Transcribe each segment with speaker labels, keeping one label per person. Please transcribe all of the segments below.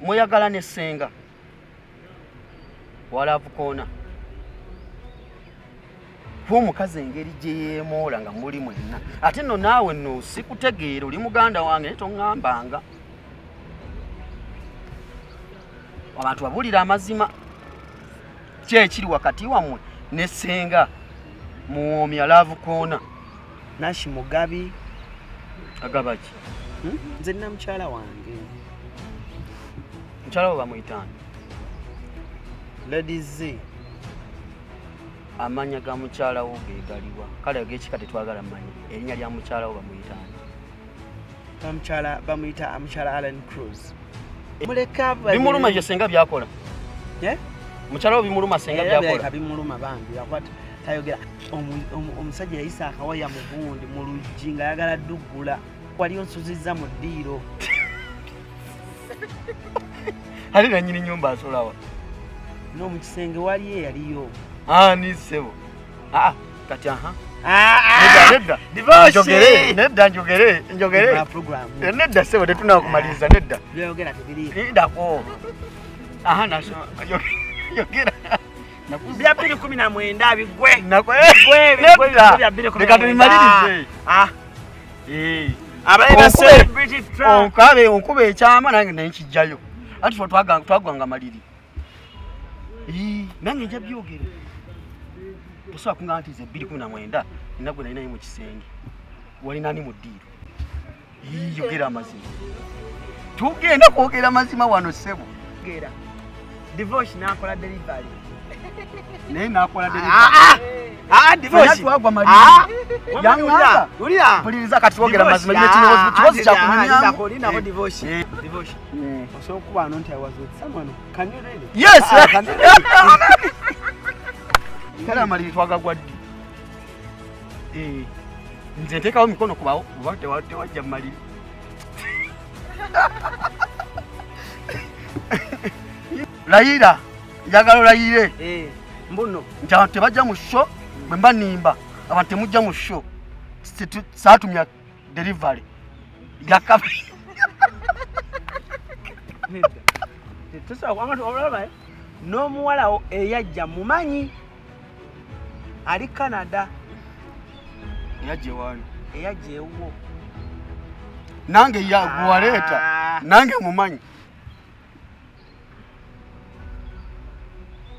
Speaker 1: Mweyagala ne Senga walavu koona omukazi engeri gye yeemoola nga muli mwenna ate nno naawe nno sikutegeera oli muganda wange naye toŋŋambanga abantu babuulira amazima ki ekiri wakati wammwe ne Senga muwoomya laavu koona
Speaker 2: Nashi Mugabi
Speaker 1: agabaki
Speaker 2: nze nina mukyala wange
Speaker 1: mukyala we bamuyitaani
Speaker 2: Ladies
Speaker 1: amanya ga mukyala wo geegaliwa kale ag'ekika tetwagala mmanyi erinnya lya mukyala wo bamuyitaani
Speaker 2: bamuyita mukyala Alan Cruz
Speaker 1: bimuluma byo Senga byakola mukyala wo bimuluma Senga byakola
Speaker 2: bimuluma bambi akwata tayogera omusajja yayisa akawaya mu gundi mu luggi nga ayagala ddugula wali onsuzizza mu ddiiro
Speaker 1: ali nannyini nnyumba asolawa
Speaker 2: n'omukisenge wali eyaliyo
Speaker 1: ni ssebo kati nedda nedda ssebo tetunakumaliriza nedda ndako yogera
Speaker 2: bya 2019 bigwe
Speaker 1: leka tubimalirize onkuba ekyama nange nenkijjayo ati twagwanga maliri nange nja byogere tosobola kuŋŋamba nti ze 2019 nina gwe nalinayo mu kisenge walinani mu ddiiro yogera amazima tugenda kwogera mazima wano ssebo
Speaker 2: divorce nakola delivery
Speaker 1: naye nakola
Speaker 2: twagwa
Speaker 1: maliriza kati twogera mazima kibozi kyakunyumyamu
Speaker 2: osobola okuba ano nti awazosomeone
Speaker 1: yes kale amaliri twagagwa ddi nze nteekawo mikono kubawo oba tewajja mumaliri layira njagala olayire
Speaker 2: mbuno
Speaker 1: nti abantu tebajja mu sho bwe mba nimba abantu temujja mu sho saatumya delivery yakaba
Speaker 2: n'omuwala eyajja mumanyi ali Canada
Speaker 1: eyajja ewaani
Speaker 2: eyajja ewuwo
Speaker 1: nange yagwaleeta nange mumanyi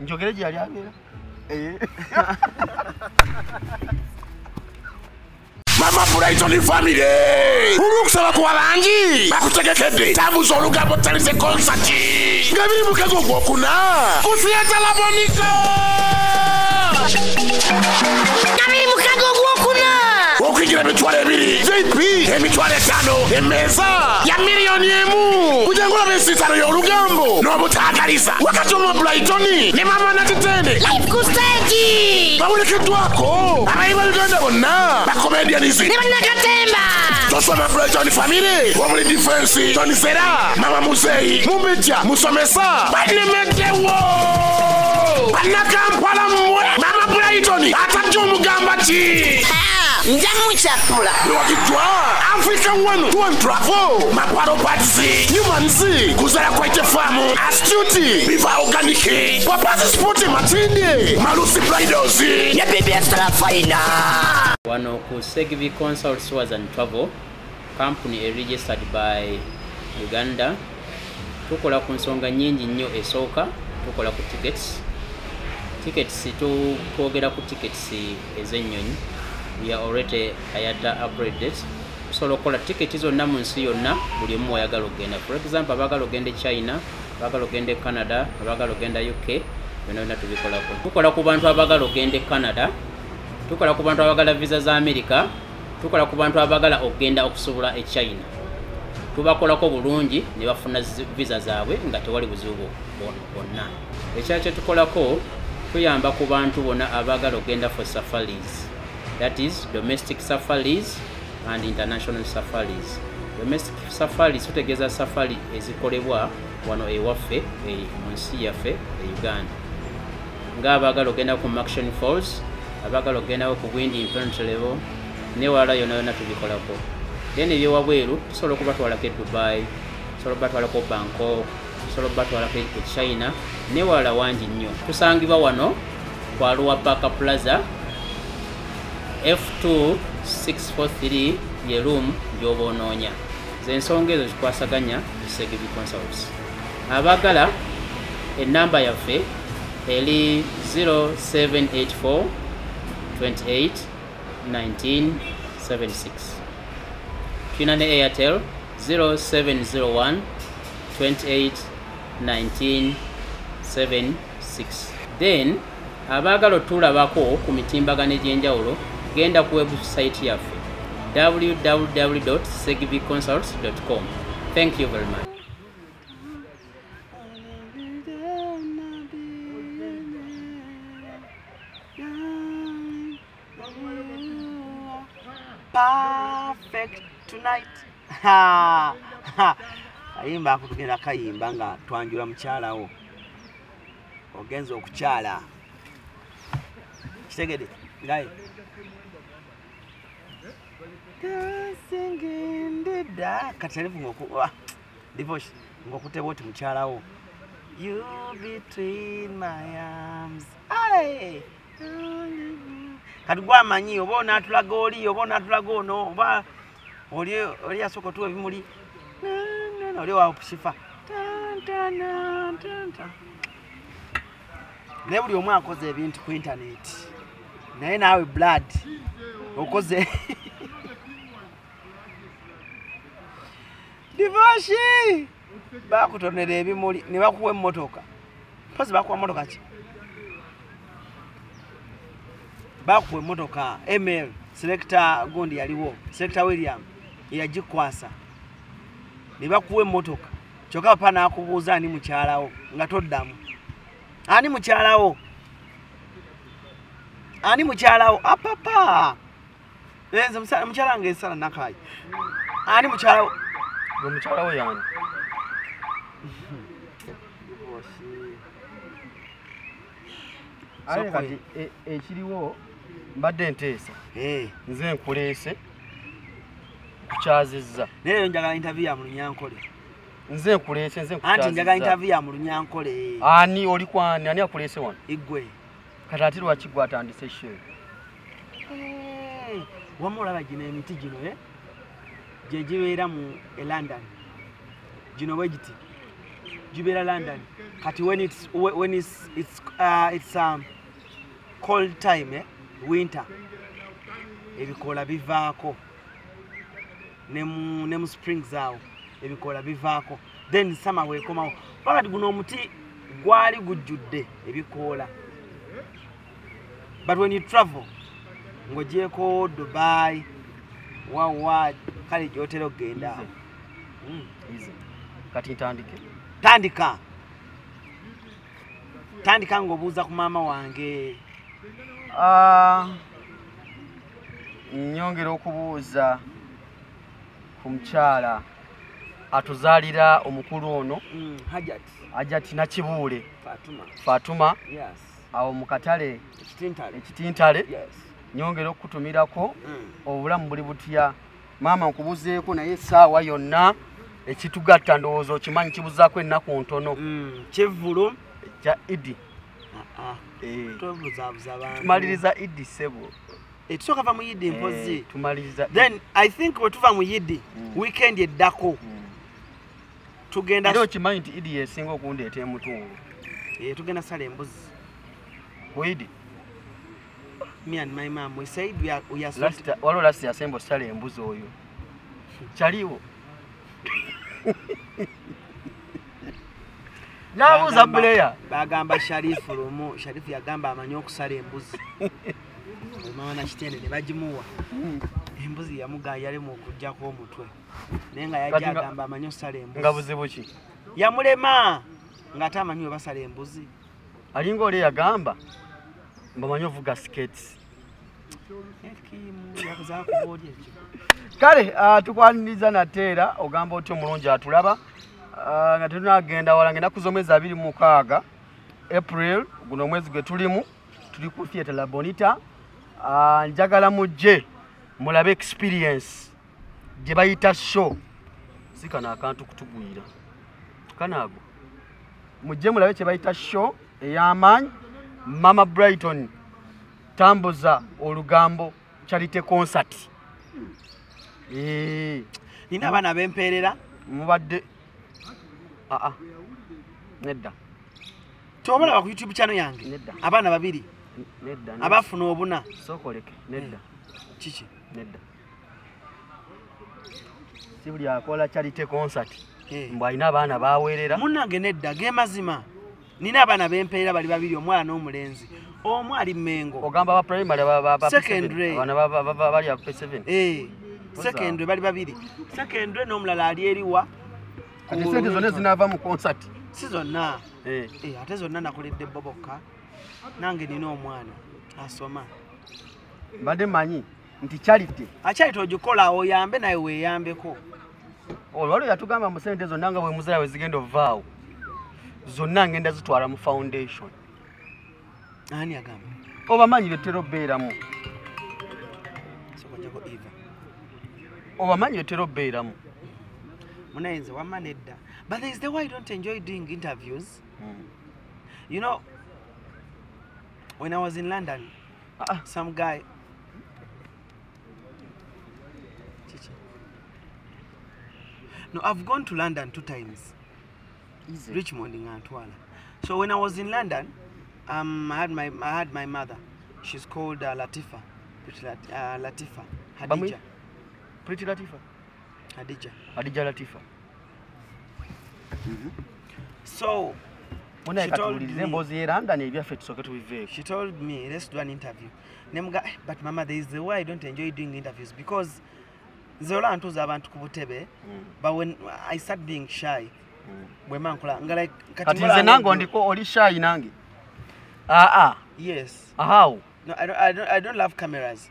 Speaker 1: njogere gye yali abeera
Speaker 3: Mama Brighton family ulukusaba kuwa bangi bakutegekedde tabuza olugambo talize concert nga biri mu kago gwokuna kusiyata laboniko nga biri mu kago gwokuna okwigira emitwalo ebiri JP emitwalo 5 emmeeza ya miliyoni emu kujangula besitano y'olugambo n'obutagaliza wakati Mama Brighton ne Mama Natitende live ku stage bawerekeddwako abayiba Uganda bonna bakomedianizi ne bannakatemba tosoma Brighton family wamuli defense Tony Sera Mama Muzeyi Mumeja Musomesa banemedewo bannakampala mmwe Mama Brighton atajja omugamba ki njamu chakula wakijwa Africa one to one travel maparo parties humanzi kuzala kwa famu astuti biva organic papazi sport matindi malusi bridals ya baby extra fine
Speaker 4: wano ku Segvi Consults was and Travel company registered by Uganda tukola ku nsonga nyingi nnyo esooka tukola ku tickets tukwogera ku tickets ez'ennyonyi. We are already upgraded. So lokola ticket zonna mu nsi yonna buli omu ayagala ogenda. For example, abagala ogende China, abagala ogende Canada, abagala ogenda UK, byonna tubikolako. Tukola ku bantu abagala ogende Canada, tukola ku bantu abagala visa za America, tukola ku bantu abagala ogenda okusobola e China. Tubakolako bulungi ne bafuna visa zaabwe nga tewali buzibu bonna. Ekyakye tukolako tuyamba ku bantu bonna abagala ogenda for safaris. That is domestic safaris and international safaris. Domestic safaris tutegeza safari ezikolebwa wano ewaffe mu nsi yaffe Uganda. Nga abagala ogenda ku Action Falls, abagala ogenda ku Windy Infinity Level, ne wala yonna tubikolako. Then ebyewabweru tusobola okubatwalako e Dubai, tusobola okubatwalako Bangkok, osobola batwalako e China ne wala wangi nnyo. Tusangibwa wano kwa Luwa Park Plaza F2 643 ye room gy'oba onoonya. Zensonga ezo zikwasaganya Segebi Consults. Abagala ennamba yaffe eri 0784 28 1976. Tulina ne Airtel 0701 28 1976. Then abagala otulabako ku mitimbagano egy'enjawulo genda ku website yaffe www.segibiconsults.com. Thank you very much.
Speaker 2: Perfect tonight. Ha ha. Kayimba akutugenda kayimba nga twanjula mukyalawo. Ogenza okukyala. Kitegede ngaye. Singing the dark. Katalifu ngoku. Divorce ngokuteba oti mukyalawo. You between my arms. Hey. Kati gwamanyi oba onaatulaga oli oba onaatulaga ono oba oli asooka otuwa ebimuli oli waawo kushifa naye buli omu akoze ebintu ku intaneti naye naawe blood okoze divorce bakutonera ebimuli ne bakuwa emmotoka mpozi bakuwa mmotoka ki bakuwe motoka ML selector gondi yaliwo selector William yajikwasa ne bakuwe motoka kyokka pana akubuuza ani mukyalawo nga toddamu ani mukyalawo apapa enze mukyala ng'esala nakayi ani mukyalawo
Speaker 1: gwe mukyalawo yani ale kati ekiriwo mbadde nteesa nze nkuleese kukyazizza
Speaker 2: naye njagala interview ya Mulunyankole
Speaker 1: nze nkuleese
Speaker 2: anti njagala interview ya Mulunyankole
Speaker 1: ani oli kwani ani akuleese wano
Speaker 2: igwe
Speaker 1: kati ati lwaki gwe atandise show
Speaker 2: wamma olaba gino emiti gino gye gibeera mu London gino wegiti gibeera London kati when it's cold time winter ebikola bivaako ne mu springs awo ebikola bivaako then summer wekomawo pakati guno omuti gwali gujjudde ebikola but when you travel ng'ogyeko Dubai wawa kale gyotera okgenda
Speaker 1: kati ntandike tandika
Speaker 2: ng'obuuza ku maama wange
Speaker 1: nyongera okubuuza ku mukyala atuzaalira omukulu ono Hajati Nakibuule Fatuma awo mu katale ekitintale nyongera okutumirako obulamu buli butya maama nkubuzeeko naye essaawa yonna ekitugatta ndowooza okimanyi kibuzaako ennaku ntono
Speaker 2: kivvulo
Speaker 1: kya Idi tumaliriza Idi sebo
Speaker 2: tusooka va mu Idi mpozi
Speaker 1: tumaliriza
Speaker 2: then I think bwe tuva mu Idi weekend eddako tugenda
Speaker 1: era okimanyi nti Idi yesinga okundeeta emutungo
Speaker 2: tugenda sala embuzi
Speaker 1: ku Idi.
Speaker 2: Me and my mom, we said we are
Speaker 1: waliwo last yasemba osala embuzi oyo kyaliwo nabuuza buleya
Speaker 2: bagamba Sharifu Romo Sharifu yagamba amanyi okusala embuzi mama na kitende ne bagimuwa embuzi yamugayalemu okujjako omutwe naye nga yajja agamba amanyi okusala embuzi
Speaker 1: nga buzibu ki
Speaker 2: yamulema nga ate amanyi we basala embuzi
Speaker 1: alinga oli yagamba mbamanyi ovuga skates kale tukwaniriza nateera ogamba oti omulungi atulaba nga tunagenda wala ngenaku z'omwezi 26 April guno omwezi gwe tulimu tuli ku Theatre La Bonita njagala mujje mulabe experience gye bayita show sikana akantu kutugwira kanaago mujje mulabe kye bayita show ey'amaanyi Mama Brighton tambuza olugambo charity concert.
Speaker 2: Nina abaana bempeerera
Speaker 1: mubadde nedda
Speaker 2: tobalaba ku YouTube channel yange
Speaker 1: nedda
Speaker 2: abaana babiri
Speaker 1: nedda
Speaker 2: abafuna obuna
Speaker 1: sokoleke nedda
Speaker 2: kiki
Speaker 1: nedda sibuli akola charity concert mbwa ina abaana baweerera
Speaker 2: munnange nedda ge mazima nina abaana bempeerera bali babiri omwana n'omulenzi omu ali Mengo
Speaker 1: ogamba ba primary ba
Speaker 2: secondary
Speaker 1: bana bali ap 7
Speaker 2: secondary bali babiri secondary n'omulala ali eriwa
Speaker 1: ati sente zonna zinava mu concert
Speaker 2: si zonna ate zonna nakoledde boboka nange nina omwana asoma
Speaker 1: mbadde manyi nti charity
Speaker 2: Charity ogikola oyambe naye weeyambeko
Speaker 1: olwalo yatugamba mu sente zonna nga bwe muzala we zigenda ovaawo zonna ngenda zitwala mu foundation.
Speaker 2: Ani agamba
Speaker 1: obamanyi betero beeramu
Speaker 2: sokojako Eva
Speaker 1: obamanyi betero beeramu
Speaker 2: munayenze wamanedda but there is the why I don't enjoy doing interviews. You know, when I was in London some guy no, I've gone to London 2 times.
Speaker 1: Easy.
Speaker 2: Richmond in Antwala. So when I was in London, I had my mother. She's called Latifa. Latifa. Hadija.
Speaker 1: Pretty Latifa.
Speaker 2: Hadija.
Speaker 1: Hadija Latifa.
Speaker 2: So she told me, let's do an interview. But Mama, there is the way I don't enjoy doing interviews because but when I start being shy, yes.
Speaker 1: How?
Speaker 2: No, I don't love cameras.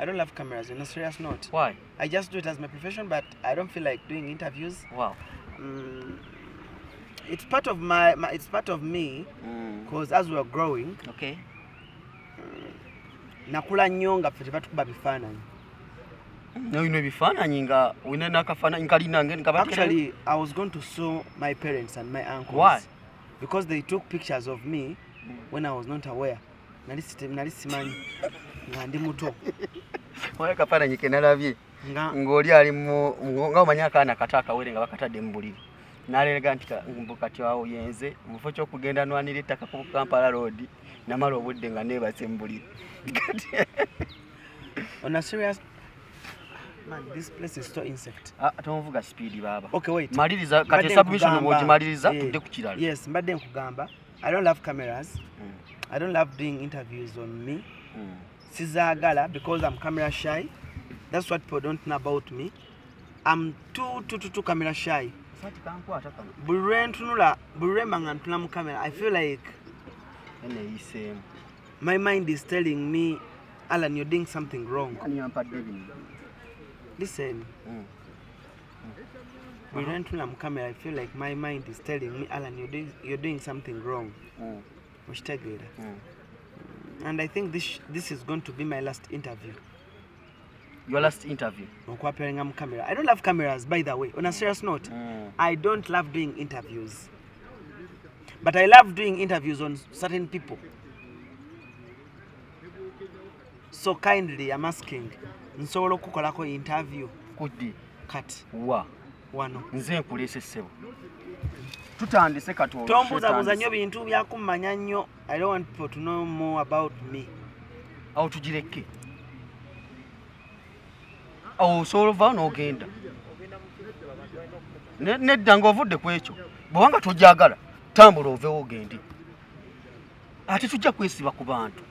Speaker 2: I don't love cameras on a serious note.
Speaker 1: Why?
Speaker 2: I just do it as my profession, but I don't feel like doing interviews.
Speaker 1: Wow.
Speaker 2: It's part of it's part of me because as we are growing,
Speaker 1: okay.
Speaker 2: Nakula nyonga fete batukuba bifananyi.
Speaker 1: No, you know bifananyi nga unena kafananyi kalina ngeni kabatu.
Speaker 2: Actually, I was going to sue my parents and my uncles.
Speaker 1: Why?
Speaker 2: Because they took pictures of me when I was not aware. Nalisimani ngandi muto.
Speaker 1: Oya kafananyi kenalabye. Ngoli ali nga omanya kana kataka wele nga bakatadde mbuliri. Nalega ntika mbukati wawo yenze mufo kyo kugenda nwanira ettaka ku Kampala Road namala obudde nga nebase mbuliri.
Speaker 2: On a serious man, this place is so insect.
Speaker 1: Tonvuga speed baba.
Speaker 2: Okay, wait.
Speaker 1: Maliriza kati submission woji maliriza tudde kukirala.
Speaker 2: Yes, mbadde nkugamba. I don't love cameras. I don't love doing interviews on me. Sizagala because I'm camera shy. That's what people don't know about me. I'm too camera shy. Camera. I feel like my mind is telling me, Alan, you're doing something wrong. Listen. Camera, I feel like my mind is telling me, Alan, you're doing something wrong. And I think this is going to be my last interview.
Speaker 1: Your last interview?
Speaker 2: Camera. I don't love cameras, by the way. On a serious note, I don't love doing interviews. But I love doing interviews on certain people. So kindly, I'm asking, nsolo kukolako interview.
Speaker 1: Kudi.
Speaker 2: Kat.
Speaker 1: Wa.
Speaker 2: Wano.
Speaker 1: Nze nkulese sebo. Tutandise katolo.
Speaker 2: Tombuza nnyo bintu byakumanya nnyo. I don't want people to know more about me.
Speaker 1: Awo tugireke. Awo solva n'ogenda. Nedda ng'ovudde ku ekyo. Bwanga tojagala tambula ovewo ogende. Ate tujja kwesiba ku bantu.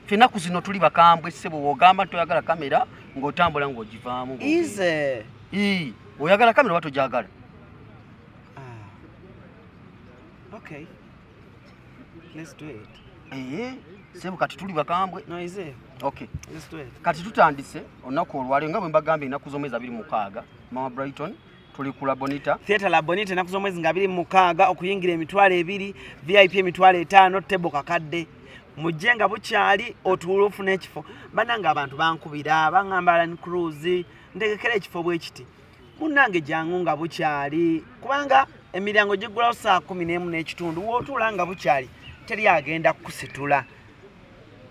Speaker 1: Fena kuzino tuli bakambwe sebo wogamba toyagala kamera ng'otambula ng'ogivaamu.
Speaker 2: Easy.
Speaker 1: Oyagala kamera watojagala.
Speaker 2: Okay. Let's do it.
Speaker 1: Sebo kati tuli bakambwe.
Speaker 2: No, is it?
Speaker 1: Okay.
Speaker 2: Let's do it.
Speaker 1: Kati tutandise onako olwali nga bwe mbagamba enaku z'omwezi 26 Mama Brighton tuli ku La Bonita.
Speaker 2: Theatre La Bonita enaku z'omwezi nga 26 okuyingira emitwalo 2 VIP emitwalo 5 tebo kakadde. Mujjenga bukyali otuula ofuna ekifo. Bananga abantu bankubira bangamba Alan Cruise ntegekera ekifo bwe kiti. Munnange jangu nga bukyali kubanga emiryango gigulawo saa 11 n'ekitundu wootuula nga bukyali teri agenda kusitula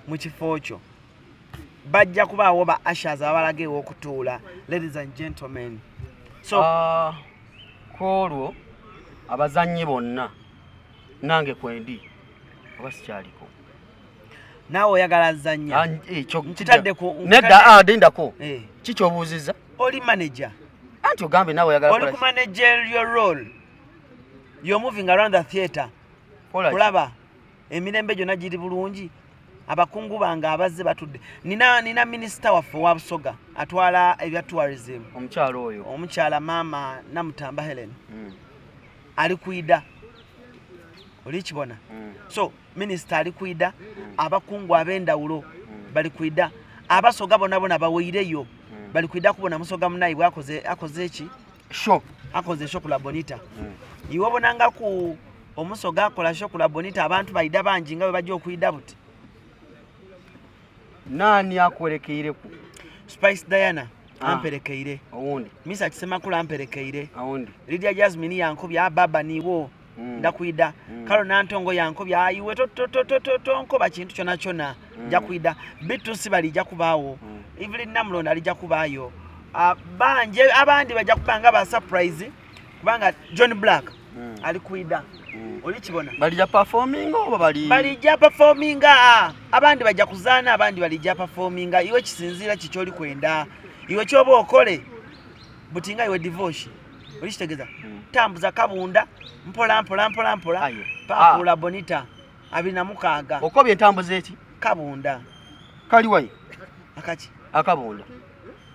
Speaker 2: mu kifo kyo bajja kubaawo ba ushers abalage okutuula. Ladies and gentlemen, so
Speaker 1: kolwo abazannyi bonna nange kwendi oba sikyaliko
Speaker 2: naawe oyagala zanya
Speaker 1: kitadde ku nedda dindako kikyobuuziza
Speaker 2: oli manager
Speaker 1: anti ogambe naawe oyagala
Speaker 2: oli ku managerial role you're moving around the theatre kulaba emirembe gyonna giri bulungi abakungu bange abazze batudde nina minisita waffe wa Busoga atwala ebya tourism
Speaker 1: omukyalo oyo
Speaker 2: omukyala maama Namutamba Helen ali kuida oli kibona so minisita ali kuida abakungu ab'endawulo bali kuida abasoga bonna baweyireyo bali kuida kubona Musoga munayi akoze eki
Speaker 1: show
Speaker 2: akoze show kula Bonita iwe bonanga ku omusoga akola show kula Bonita abantu baida bangi nga bajja okuida buti
Speaker 1: nani akwerekeire ku
Speaker 2: Spice Diana amperekeire
Speaker 1: owundi
Speaker 2: Misa Kisemakula amperekeire
Speaker 1: owundi
Speaker 2: Lydia Jasmine yankobya baba niwo ndakuida kalo nantongo yankobya ayiwe tonkoba kintu kyona njakuida Bitusi bali jakubaawo Evelyn Namulonda ali jakubaayo banje abandi bajja kupanga ba surprise kubanga John Black ali kuida oli kibona
Speaker 1: bali ja performing oba
Speaker 2: bali ja performing abandi bajja kuzaana abandi bali ja performing iwe kisinzira kicholi kwenda iwe kyoba okole butinga iwe divorce oli kitegeza tambuza kabunda mpola pakula Bonita abina mukaaga
Speaker 1: okobye entambuza eki
Speaker 2: kabunda
Speaker 1: kali wayi
Speaker 2: akaki
Speaker 1: akabunda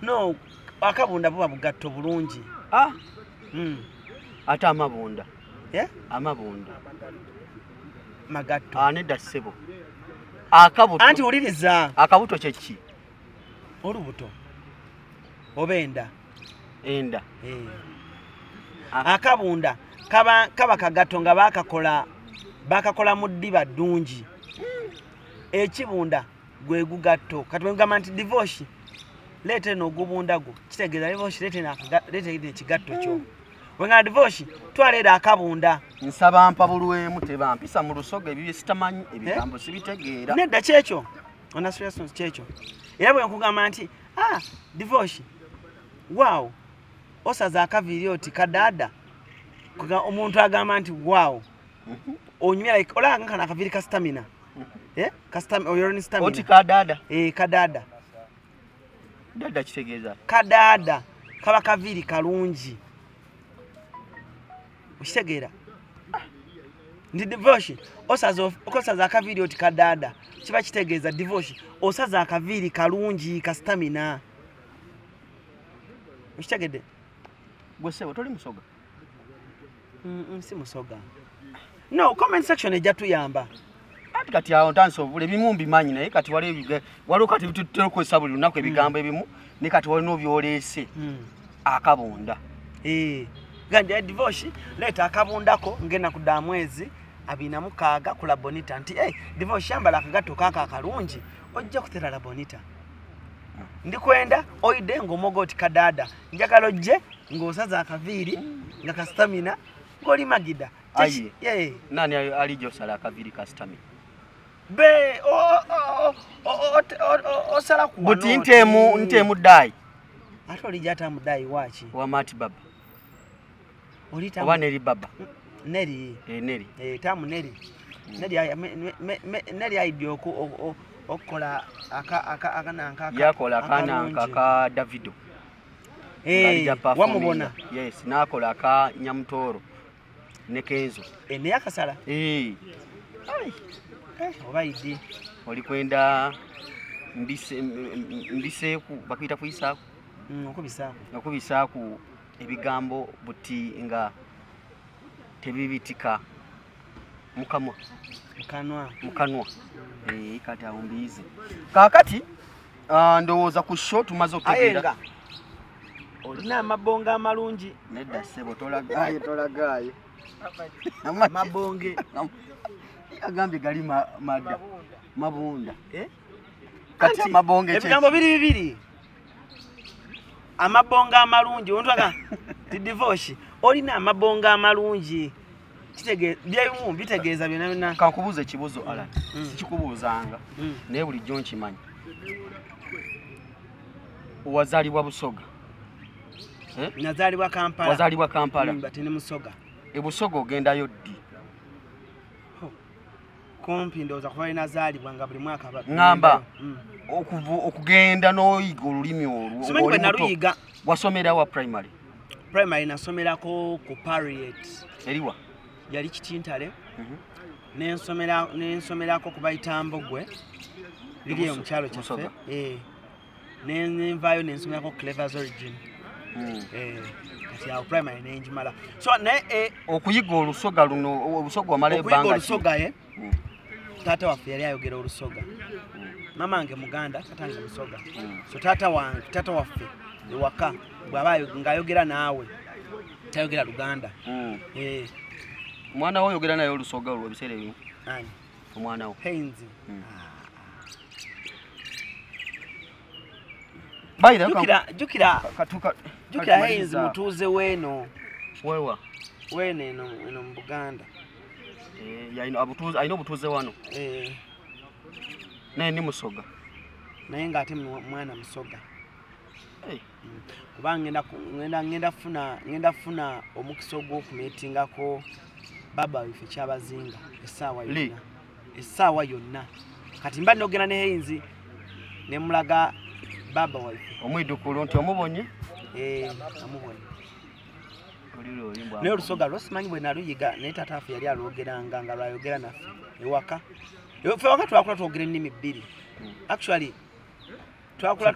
Speaker 2: no akabunda buba bugatto bulungi
Speaker 1: ate amabunda amabunda
Speaker 2: magatto
Speaker 1: nedda ssebo akabuto
Speaker 2: anti uliriza
Speaker 1: akabuto kyeki
Speaker 2: olubuto obenda
Speaker 1: enda
Speaker 2: akabunda kaba kagatto nga bakakola mu ddiba ddungi ekibunda gwe gugatto kati wengamba nti divorce leete n'ogubundago kitegeeza divorce leete ekigatto kyo wenga divorce twaleera akabunda
Speaker 1: nsaba mpabulwemu tebampisa mu lusoga ebyo sitamanyi ebigambo sibitegeera
Speaker 2: nedda kyekyo ona seriousness kyekyo era bwe nkugamba nti divorce wow osaza akaviiri oti kadaada omuntu agamba nti wow onywera olanga kana akaviiri ka stamina oyoroni stamina
Speaker 1: oti kadaada
Speaker 2: kadaada
Speaker 1: dada kitegeeza
Speaker 2: kadaada kaba kaviiri kalungi ukitegeera ndi divorce osaza akaviiri oti kadaada kiba kitegeeza divorce osaza akaviiri kalungi ka stamina ukitegedde
Speaker 1: gwe sebo toli musoga
Speaker 2: si musoga no comment section ejja tuyamba
Speaker 1: ati kati awo ntanso obule ebimu mbimanyi naye kati waliwo kati tuterekozesa buli lunaku ebigambo ebimu ne kati walina obyoleese akabunda ganja divorce leeta akabundako ngenda kudda mwezi 26 kula Bonita nti divorce yambala akagatto kaka akalungi ojja kuterala Bonita ndikwenda oide ng'omoga oti kadaada njagala ojje ng'osaza akaviiri nga ka stamina ng'oli magida nani alijo osala akaviiri ka stamina
Speaker 2: be osala ku
Speaker 1: buti ntemu ddayi
Speaker 2: ate olijja atamudayi waki
Speaker 1: wamati baba
Speaker 2: olita
Speaker 1: oba neri baba
Speaker 2: neri tamu neri aidde okukola akananka
Speaker 1: yakola akananka ka Davido
Speaker 2: wamubona
Speaker 1: yes nakola aka Nyamutoro ne Kenzo
Speaker 2: ne yakasala obaidi
Speaker 1: oli kwenda mbiseku bakuyita kuyisaku okubisaku ebigambo buti nga tebibitika mukanwa kati awo mbiyize kakati ndowooza ku show tumaze okutegeera
Speaker 2: olina amabonge amalungi
Speaker 1: nedda ssebo tolagaayo
Speaker 2: amabonge
Speaker 1: agambye gali madda mabunda kati amabonge
Speaker 2: ebigambo biri amabonge amalungi omuntu aga ti divorce olina amabonga amalungi byebimu bitegeeza byonna byonna.
Speaker 1: Kankubuuza ekibuuzo Alan, sikikubuuzanga naye bulijjo nkimanyi. Wazaalibwa Busoga?
Speaker 2: Nazaalibwa Kampala.
Speaker 1: Wazaalibwa Kampala?
Speaker 2: Bati ne Musoga.
Speaker 1: E Busoga ogendayo ddi?
Speaker 2: Kumpi ndowooza kuba nazaalibwa nga buli mwaka
Speaker 1: ngamba okugenda n'oyiga olulimi olwo.
Speaker 2: Simanyi bwe naluyiga.
Speaker 1: Wasomera wa primary?
Speaker 2: Primary nasomerako ku Pariet.
Speaker 1: Eriwa?
Speaker 2: Yali Kitintale. Nensomerako ku Bayitambogwe. Biri mu kyalo kyaffe. Nenvaayo nensomerako Clever's Origin. Kati awo primary nenjimala. So
Speaker 1: okuyiga olusoga luno olusoga omala ebbanga ki?
Speaker 2: Okuyiga olusoga taata waffe yali ayogera olusoga. Mama wange Muganda, taata wange Musoga. So taata waffe ewaka bw'aba ng'ayogera naawe tayogera Luganda.
Speaker 1: Omwana wo oyogera naye olusoga olwo ebiseera ebimu?
Speaker 2: Ani?
Speaker 1: Omwana wo?
Speaker 2: Haynes. Jukira Haynes mutuuze weeno.
Speaker 1: Wewa?
Speaker 2: Weeno eno mu Buganda.
Speaker 1: Alina obutuuze wano? Naye ni Musoga?
Speaker 2: Naye ng'ate mwana Musoga. Kuba ngenda funa omukisa ogw'okumeetingako baba waffe Kyabazinga essaawa yonna. Kati mba nogenda ne Haynes ne mulaga baba waffe.
Speaker 1: Omwiddukulu nti omubonye?
Speaker 2: Amubonye. Naye olusoga lwo simanyi bwe naluyiga naye taata waffe yali alwogeranga nga lwayogera naffe ewaka. Ffe waka twakula twogera ennimi bbiri. Actually twakula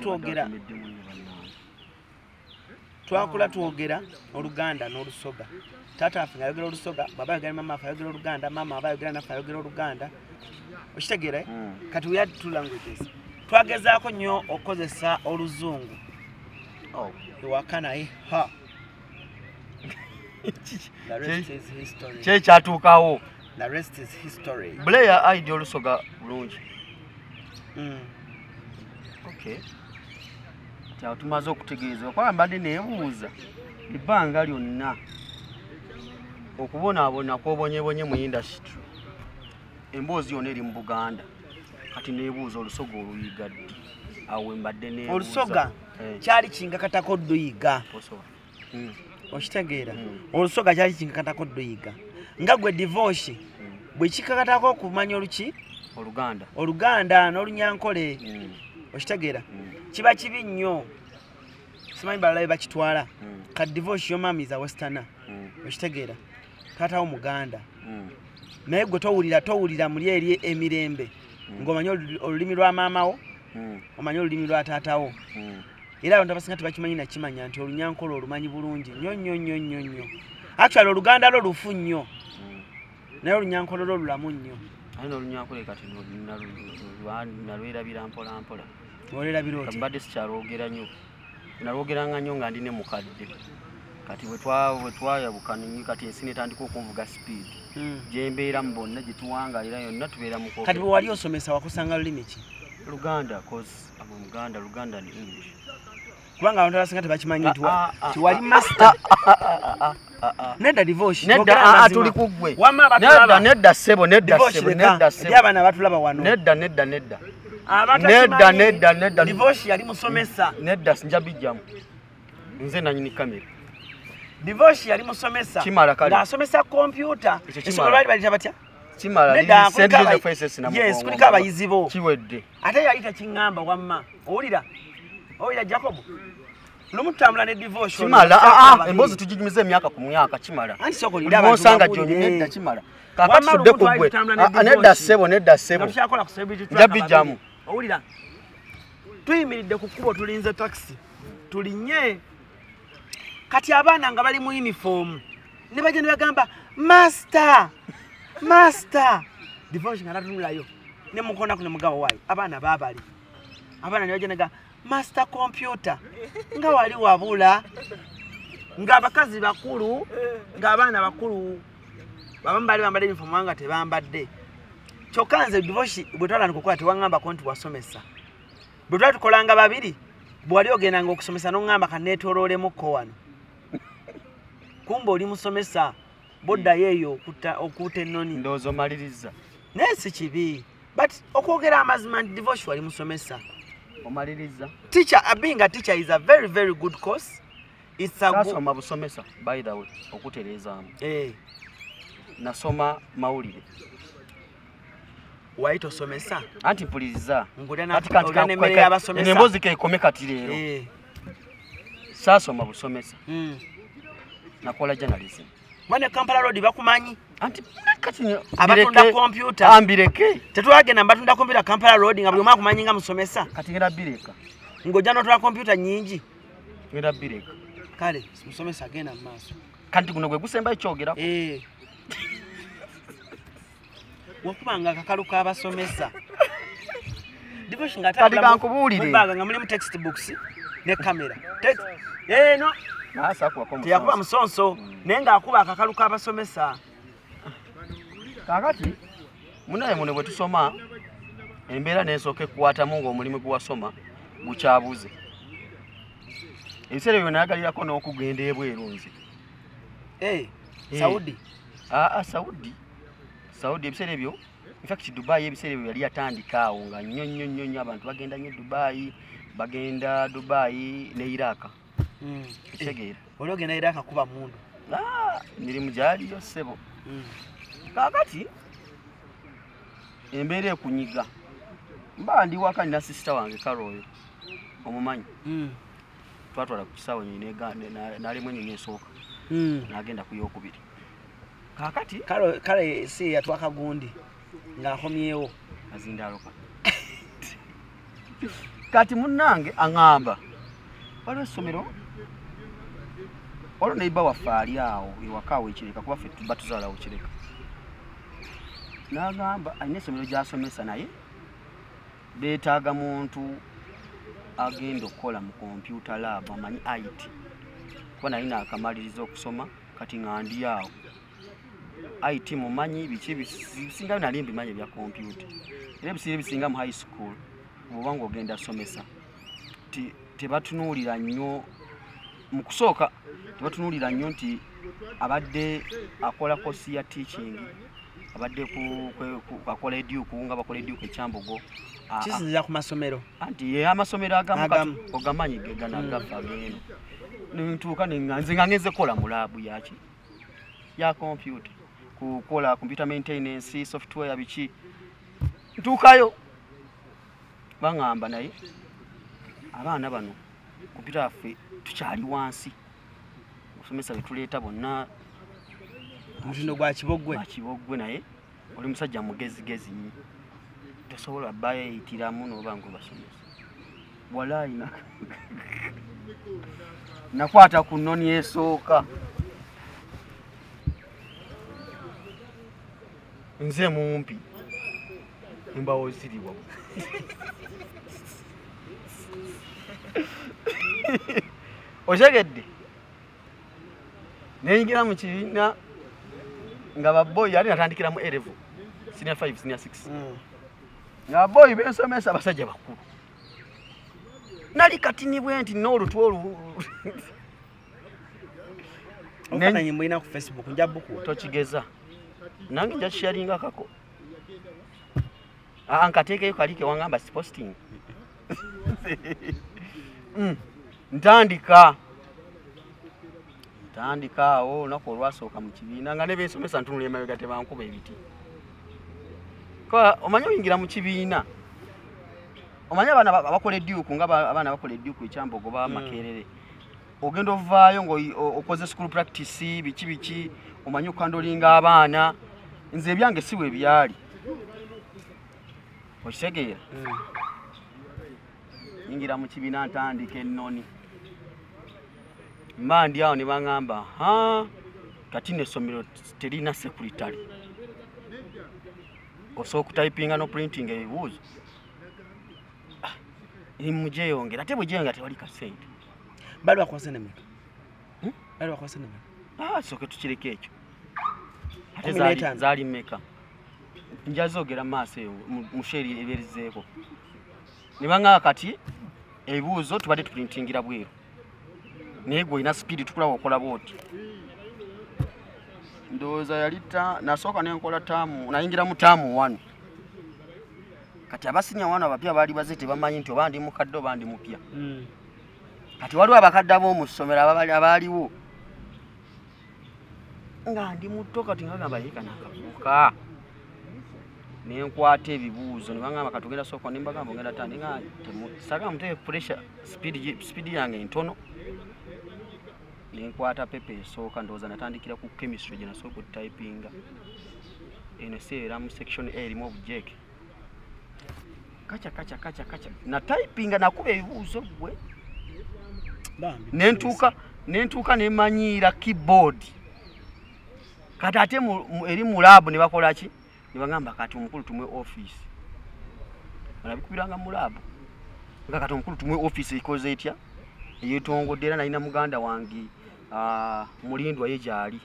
Speaker 2: twogera Oluganda n'Olusoga. Taata waffe ng'ayogera Olusoga, baba ayogera mama waffe ayogera Oluganda, mama aba ayogera naffe ayogera Oluganda. Okitegeera? Kati we had two languages. Twagezaako nnyo okukozesa Oluzungu ewaka naye The rest is history.
Speaker 1: Kyatuukawo.
Speaker 2: The rest is history.
Speaker 1: Blair ayidde olusoga bulungi. Okay. Kyawo tumaze okutegeeza kuba mbadde neebuuza ebbanga lyonna okubonaabona kw'obonyebonye mu industry emboozi yonna eri mu Buganda kati neebuuza olusoga oluyiga ddi awo mbadde neebuuza.
Speaker 2: Olusoga kyali kingakatako dduyiga. Okitegeera? Olusoga kyali kingakatako dduyiga. Nga gwe divorce bwe kikakatako okumanya oluki? Oluganda n'Olunyankole. Okitegeera? Kiba kibi nnyo. Simanyi balala bakitwala. Kati divorce yo mama is a westerner. Okitegeera? Taata wo Muganda. Naye gwe towulira muli eri emirembe. Ng'omanye olulimi lwa maama wo, omanye olulimi lwa taata wo. Era abantu abasinga tebakimanyi nakimanya nti Olunyankole olumanyi bulungi nnyo. Actually Oluganda lwo lufu nnyo. Naye Olunyankole lwo lulamu nnyo.
Speaker 1: Alina Olunyankole kati nalwerabira mpola.
Speaker 2: Olwerabira oti?
Speaker 1: Mbadde sikyalwogera nnyo. Nalwogeranga nnyo nga ndi ne mukadde. Kati bwe twayabukana kati ensi netandika okunvuga speed. Gye mbeera mu bonna gye tuwangalira yonna tubeera mu kwogera.
Speaker 2: Kati bwe wali osomesa wakusanga lulimi ki?
Speaker 1: Luganda, cause abo Muganda, Luganda and English.
Speaker 2: Kubanga abantu abasinga tebakimanyi nti wali master. Nedda divorce.
Speaker 1: Nedda tuli kugwe. Nedda sebo.
Speaker 2: Abaana batulaba wano.
Speaker 1: Nedda.
Speaker 2: Divorce yali musomesa.
Speaker 1: Nedda sinjabijjamu. Nze nanyini kamera.
Speaker 2: Divorce yali musomesa.
Speaker 1: Kimala kale.
Speaker 2: Ng'asomesa computer. Essomero lwali balita batya?
Speaker 1: Kimala.
Speaker 2: Yes, kuliko abayizi bo.
Speaker 1: Kiwedde.
Speaker 2: Ate yali takiŋŋamba wamma. Owulira Jacob. Lumutambula ne divorce.
Speaker 1: Kimala. Emboozi tuginyumiza emyaka ku myaka Kimala.
Speaker 2: Anti soko linda abantu.
Speaker 1: Monsanga gyonyi nedda Kimala. Kakati tudde ku gwe. Nedda sebo.
Speaker 2: Tushakola ku celebrity.
Speaker 1: Njabijjamu.
Speaker 2: Owulira. Tuyimiridde ku kkubo tulinze taxi. Tulinye. Kati abaana nga bali mu uniform. Ne bajja ne bagamba master. Divorce nga natunulayo. Ne mukona ku ne mugabo wayi. Abaana baabali. Abaana ne bajja ne bagamba master computer. Nga wali wabula. Nga abakazi bakulu. Nga abaana bakulu. Abamu bali bambadde uniform wanga tebambadde. Kyokka nze divorce bwe twala nkukola tewangamba ko nti wasomesa. Bwe twala tukolanga babiri. Bwe wali ogendanga okusomesa n'ongamba kaneetooloolemu ko wano. kumbe oli musomesa bodda yeyo okuta ennoni
Speaker 1: ndowooza omaliriza
Speaker 2: naye si kibi but okwogera amazima nti divorce wali musomesa
Speaker 1: omaliriza
Speaker 2: teacher being a teacher is a very very good course. It's a
Speaker 1: nasoma busomesa by the way okutereezaamu nasoma mawulire
Speaker 2: wayi tosomesa
Speaker 1: anti mpuliriza
Speaker 2: emboozi
Speaker 1: keekome kati leero saasoma busomesa nakola journalism
Speaker 2: mwane Kampala Road bakumanyi
Speaker 1: anti kati
Speaker 2: abatunda computer
Speaker 1: ambireke
Speaker 2: tetwagenda batunda computer Kampala Road nga buli omwe akumanyi nga musomesa
Speaker 1: kati ngenda bireka
Speaker 2: ngojja notula computer nyingi
Speaker 1: ngenda bireka
Speaker 2: kale musomesa agenda mu maaso
Speaker 1: kanti guno gwe gusemba ekyogera
Speaker 2: wakubanga akakalu k'abasomesa divorce nga
Speaker 1: nga
Speaker 2: mulimu textbooks ne kamera no teyakuba musonso naye ng'akuba akakalu k'abasomesa
Speaker 1: kakati munaye muno bwe tusoma embeera n'esooka ekkwatamu ng'omulimu gwe wasoma gukyabuze ebiseera byo nayagalirako n'okugenda ebweru nze Saudi ebiseera ebyo in fact Dubai ebiseera ebyo yali yatandika awo nga nnyo abantu bagenda nnyo bagenda Dubai ne Iraq kitegeera
Speaker 2: oli ogenda Iraq kuba mundu
Speaker 1: emirimu gyaliyo ssebo kakati embeera ekunyiga mba ndi waka nina sisita wange karo oyo omumanyi twatwala ku kisaawe n'alimu ennyonyi esooka n'agenda ku yookubiri kakati
Speaker 2: kale si yatwaka gundi ng'akomyewo
Speaker 1: azindaloka kati munnange aŋŋamba waliwo essomero olwo neiba waffe ali awo ewaka awo ekireka kuba ffe tuba tuzaalawo kireka n'agamba alina essomero gy'asomesa naye beetaaga muntu agenda okukola mu computer lab amanyi IT kuba naye nakamaliriza okusoma kati nga ndi awo IT mumanyi biki bisinga nali mbimanyi bya computer era ebisiira ebisinga mu high school oba ng'ogenda somesa tebatunuulira nnyo mu kusooka tebatunuulira nnyo nti abadde akola kosi ya teaching abadde akola eduku nga bakola eduku ekyambogo
Speaker 2: kisinzira ku masomero
Speaker 1: anti amasomero agamu ogamanyi geganagafa ageno nintuuka nze nga ngenze kola mu laabu yaki ya computer kukola computer maintenance software biki ntuukayo baŋŋamba naye abaana bano computer yaffe tukyali wansi osomesa betuleeta bonna
Speaker 2: omutindo gwa kiboggwe
Speaker 1: naye oli musajja mugezigezi nnyo tosobola bayitiramu n'oba ng'obasomesa walaayi nakwata ku nnoni esooka nze mumpi embawo ziriwa otegedde neyingira mu kibiina nga baboyi ali natandikira mu A-level senior 5 senior 6 nga baboyi bensomesa abasajja bakulu nali katinibwe nti n'olutwo
Speaker 2: ofananyi mulina ku Facebook njabuku
Speaker 1: tokigeza nange nja sharinga kako nkateekeyo kalike wangamba si posting ntandika awo olunaku olwasooka mu kibiina nga ne bensomesa ntunula emabega tebankuba ebiti omanyi oyingira mu kibiina omanyi abaana abakola edduku nga abaana bakola edduku ekyambogo ba makerere ogenda ovaayo ng'okoze school practice biki omanyi okukandolinga abaana nze ebyange siwe byali okitegeera yingira mu kibiina ntandika ennoni mba ndi awo ne baŋŋamba kati n'essomero terina sekuritale osobola okutayipinga no printing ebibuuzo erimu gyeyongera ate bwe gyeyongera tewali kasente
Speaker 2: bali bakwasa nemeka
Speaker 1: sooke tukireka ekyo ate zaali mmeka nja zoogera maaso eyo mu sheeri eberizeeko ne baŋŋamba kati ebibuuzo tubadde tuprintingira bweru naye gwe olina sipiidi tukulaba okola bwoti ndowooza yali nasooka nenkola taamu nayingira mu taamu 1 kati abasinya wana abapya baali baze tebamanyi nti oba ndi mukadde oba ndi mupya kati waliwo abakadde ab'omu ssomero abaaliwo nga ndi muto kati ngagamba yeka nakabuuka nenkwata ebibuuzo nebagamba katugenda sooka nembagamba ogenda tandi nga sagamba muteke pressure speed yange ntono nenkwata pepe esooka ndowooza natandikira ku chemistry gye nasooka okutypinga eno seera mu section A erimu obujeke kaca na typinga nakuba ebibuuzo bwe nentuuka nemanyiira keyboard kati ate eri mu lab ne bakola ki ne bagamba kati omukulu tumwe office balabikubiranga mu lab nga kati omukulu tumwe office ikoze etya eyetongodde era nalina muganda wange mulindwa ye gyali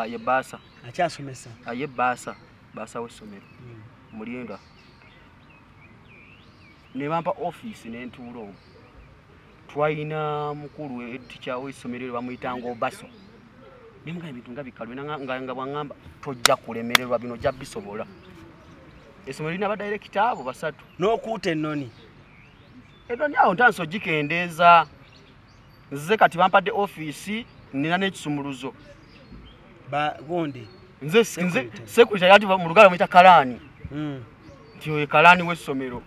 Speaker 1: ye baasa
Speaker 2: akyasomesa
Speaker 1: ye baasa w'essomero mulindwa ne bampa office n'entuula omwo twalina mukulu etica w'essomero eryo bamuyitanga Obaso nemugamba ebintu nga bikalu nga bwangamba tojja kulemererwa bino ojja bisobola essomero lirina abadirekita abo 3
Speaker 2: n'okuuta ennoni
Speaker 1: awo ntanso gikendeeza nze kati bampadde office nina n'ekisumuluzo
Speaker 2: gundi
Speaker 1: nze secretary ati mu lugalo muyita kalaani nti oyo kalaani w'essomero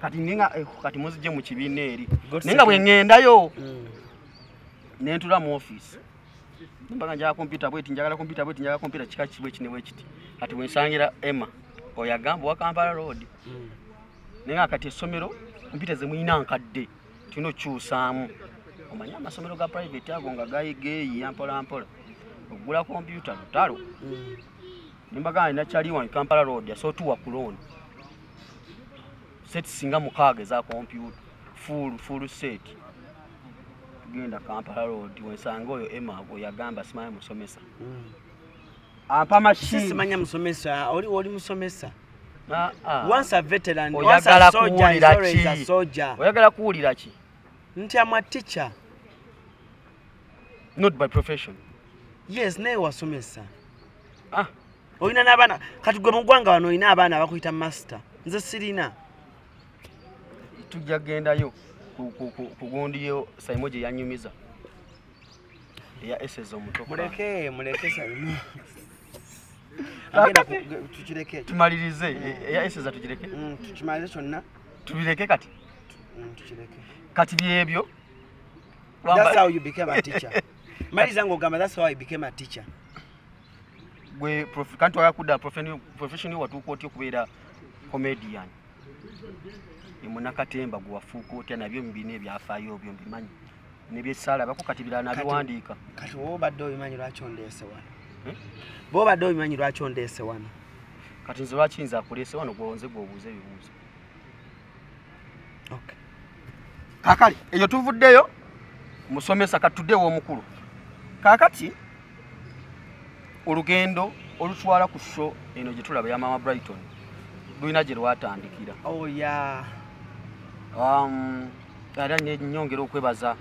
Speaker 1: kati kati muzije mu kibiina eri naye nga bwe ŋŋendayo nentula mu office mbaga njagala kompyuta bweti njagala kompyuta kika kibwe kine bwekiti kati bwensangira Emma oyagamba wa Kampala Road naye nga kati essomero kompyuta ze muyina nkadde tulina okyusaamu omanya amasomero ga private ago nga gayigeeyiya mpolampola okugula kompyuta lutalo nembaga nakyaliwa Kampala Road asootuwa ku loan set singa mukaaga za kompyuta full set genda Kampala Road wensanga oyo Emma oyagamba simanya musomesa ampa machine
Speaker 2: simanya musomesa oli musomesa once a veteran
Speaker 1: once
Speaker 2: a soldier is always a soldier
Speaker 1: oyagala kuwulira ki
Speaker 2: nti am a teacher
Speaker 1: not by profession
Speaker 2: yes naye wasomesa olina n'abaana kati gwe mu ggwanga wano olina abaana abakuyita master nze sirina
Speaker 1: tujja gendayo kugundiyo Saimo gye yanyumiza eya Essezo omuto
Speaker 2: muleke Saimo tukireke
Speaker 1: tumalirize eya Essezo tukireke
Speaker 2: tukimalirize kyonna
Speaker 1: tubireke kati
Speaker 2: tukireke
Speaker 1: kati byebyo
Speaker 2: that's how you became a teacher maliza ng'ogamba that's how I became a teacher
Speaker 1: gwe kanti wayakudda profession watuuka otya okubeera comedian emunakatemba gwe wafuuka otya nabyo mubina ebyafaayo obyo mbimanyi nebyesaalabako kati birala nabiwandiika
Speaker 2: kati woobadde obimanyi lwaki ondeese wano boobadde obimanyi lwaki ondeese wano
Speaker 1: kati nze lwaki nze akuleese wano gwonze gwobuuza ebibuuzo kakali eyo tuvuddeyo musomesa katuddewo omukulu kakati olugendo olutwala ku show eno gye tulaba ya Mama Brighton lulina gye lwatandikira era nyongera okwebaza